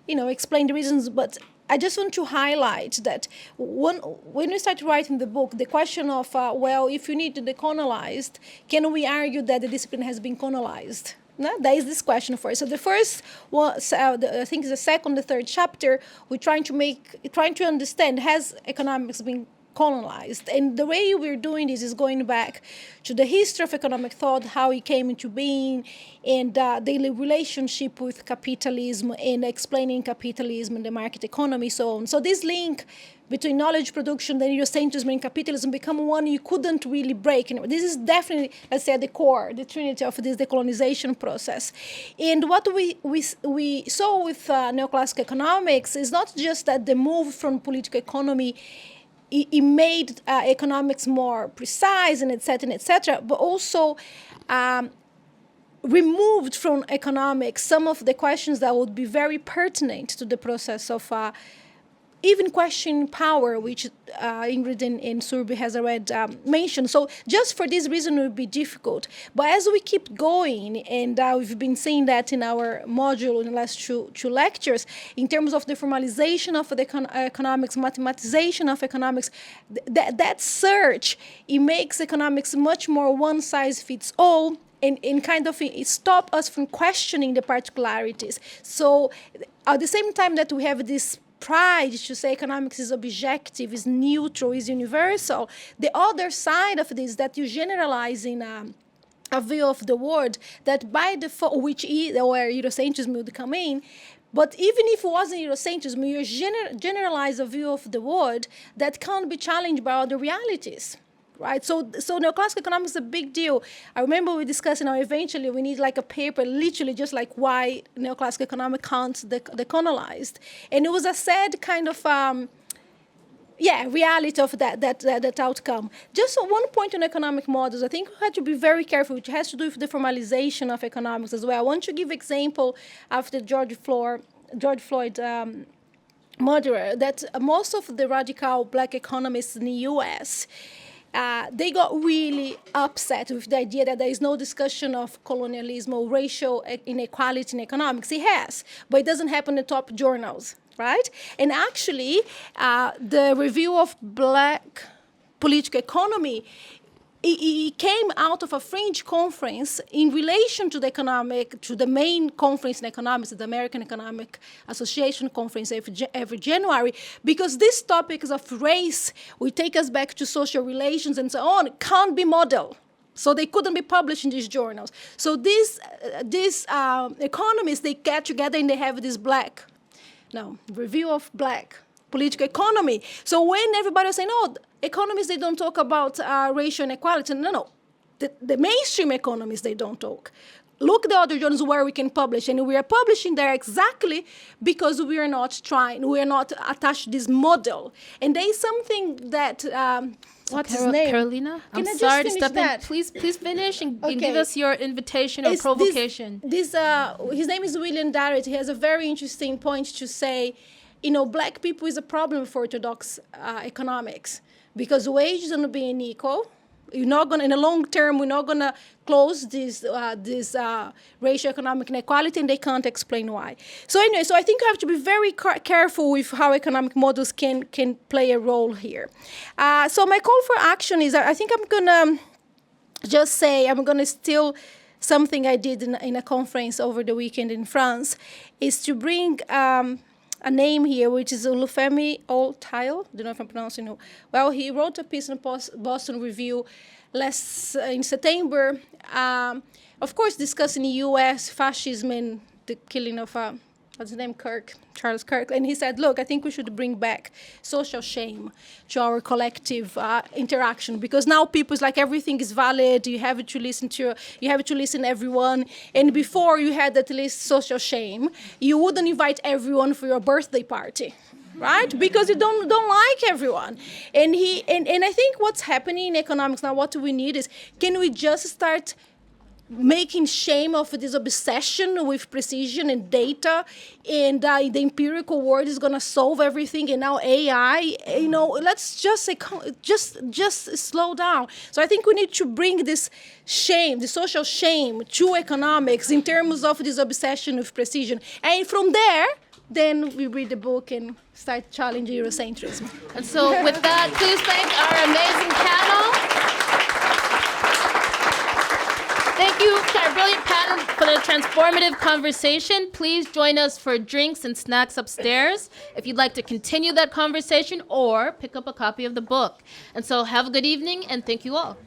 Speaker 3: explained the reasons, but I just want to highlight that when we start writing the book, the question of, if you need to decolonize, can we argue that the discipline has been colonized? No, there is this question for us. So the first was, I think, the second, the third chapter. We're trying to understand, has economics been colonized? And the way we're doing this is going back to the history of economic thought, how it came into being, and daily relationship with capitalism, and explaining capitalism and the market economy, so on. So this link between knowledge production, the Eurocentrism, and capitalism become one you couldn't really break. This is definitely, let's say, at the core, the trinity of this decolonization process. And what we saw with neoclassical economics is not just that the move from political economy it made economics more precise and et cetera, but also removed from economics some of the questions that would be very pertinent to the process of even questioning power, which Ingrid and Surbhi has already mentioned. So just for this reason, it would be difficult. But as we keep going, and we've been seeing that in our module in the last two lectures, in terms of the formalization of the economics, mathematization of economics, that search, it makes economics much more one-size-fits-all, and kind of stop us from questioning the particularities. So at the same time that we have this pride to say economics is objective, is neutral, is universal, the other side of this, that you generalize in a view of the world that by default, which is where Eurocentrism would come in, but even if it wasn't Eurocentrism, you generalize a view of the world that can't be challenged by other realities. Right, so neoclassical economics is a big deal. I remember we discussing how eventually we need like a paper, literally just like why neoclassical economics can't decolonized, and it was a sad kind of reality of that outcome. Just one point on economic models, I think we had to be very careful, which has to do with the formalization of economics as well. I want to give example after George Floyd murderer, that most of the radical black economists in the U.S. They got really upset with the idea that there is no discussion of colonialism or racial inequality in economics. It has, but it doesn't happen in the top journals, right? And actually, the review of black political economy, it came out of a fringe conference in relation to the main conference in economics, the American Economic Association conference every January, because these topics of race will take us back to social relations and so on, can't be modeled. So they couldn't be published in these journals. So these economists, they get together and they have this review of black political economy. So when everybody was saying, economists, they don't talk about racial inequality. No. The mainstream economists, they don't talk. Look the other journals where we can publish, and we are publishing there exactly because we are not attached to this model. And there is something that what's his name?
Speaker 2: Carolina,
Speaker 3: Can I
Speaker 2: I'm
Speaker 3: just
Speaker 2: sorry to
Speaker 3: finish
Speaker 2: step
Speaker 3: that?
Speaker 2: in. Please finish and
Speaker 3: Okay.
Speaker 2: give us your invitation or
Speaker 3: It's
Speaker 2: provocation.
Speaker 3: His name is William Darrett. He has a very interesting point to say, black people is a problem for orthodox economics because wages are not being equal. You're not gonna, in the long term, we're not gonna close this racial economic inequality, and they can't explain why. So anyway, I think you have to be very careful with how economic models can play a role here. So my call for action is, I think I'm gonna just say, I'm gonna steal something I did in a conference over the weekend in France, is to bring a name here, which is Olufemi Oltile. I don't know if I'm pronouncing it well. He wrote a piece in Boston Review in September, of course, discussing U.S. fascism and the killing of, what's his name, Charles Kirk. And he said, look, I think we should bring back social shame to our collective interaction, because now people, it's like everything is valid. You have to listen to everyone. And before you had at least social shame, you wouldn't invite everyone for your birthday party, right? Because you don't like everyone. And I think what's happening in economics now, what we need is, can we just start making shame of this obsession with precision and data, and the empirical world is going to solve everything, and now AI, let's just say, just slow down. So I think we need to bring this shame, the social shame, to economics in terms of this obsession with precision. And from there, then we read the book and start challenging Eurocentrism.
Speaker 2: And so with that, please thank our amazing panel. Thank you to our brilliant panel for the transformative conversation. Please join us for drinks and snacks upstairs if you'd like to continue that conversation or pick up a copy of the book. And so have a good evening, and thank you all.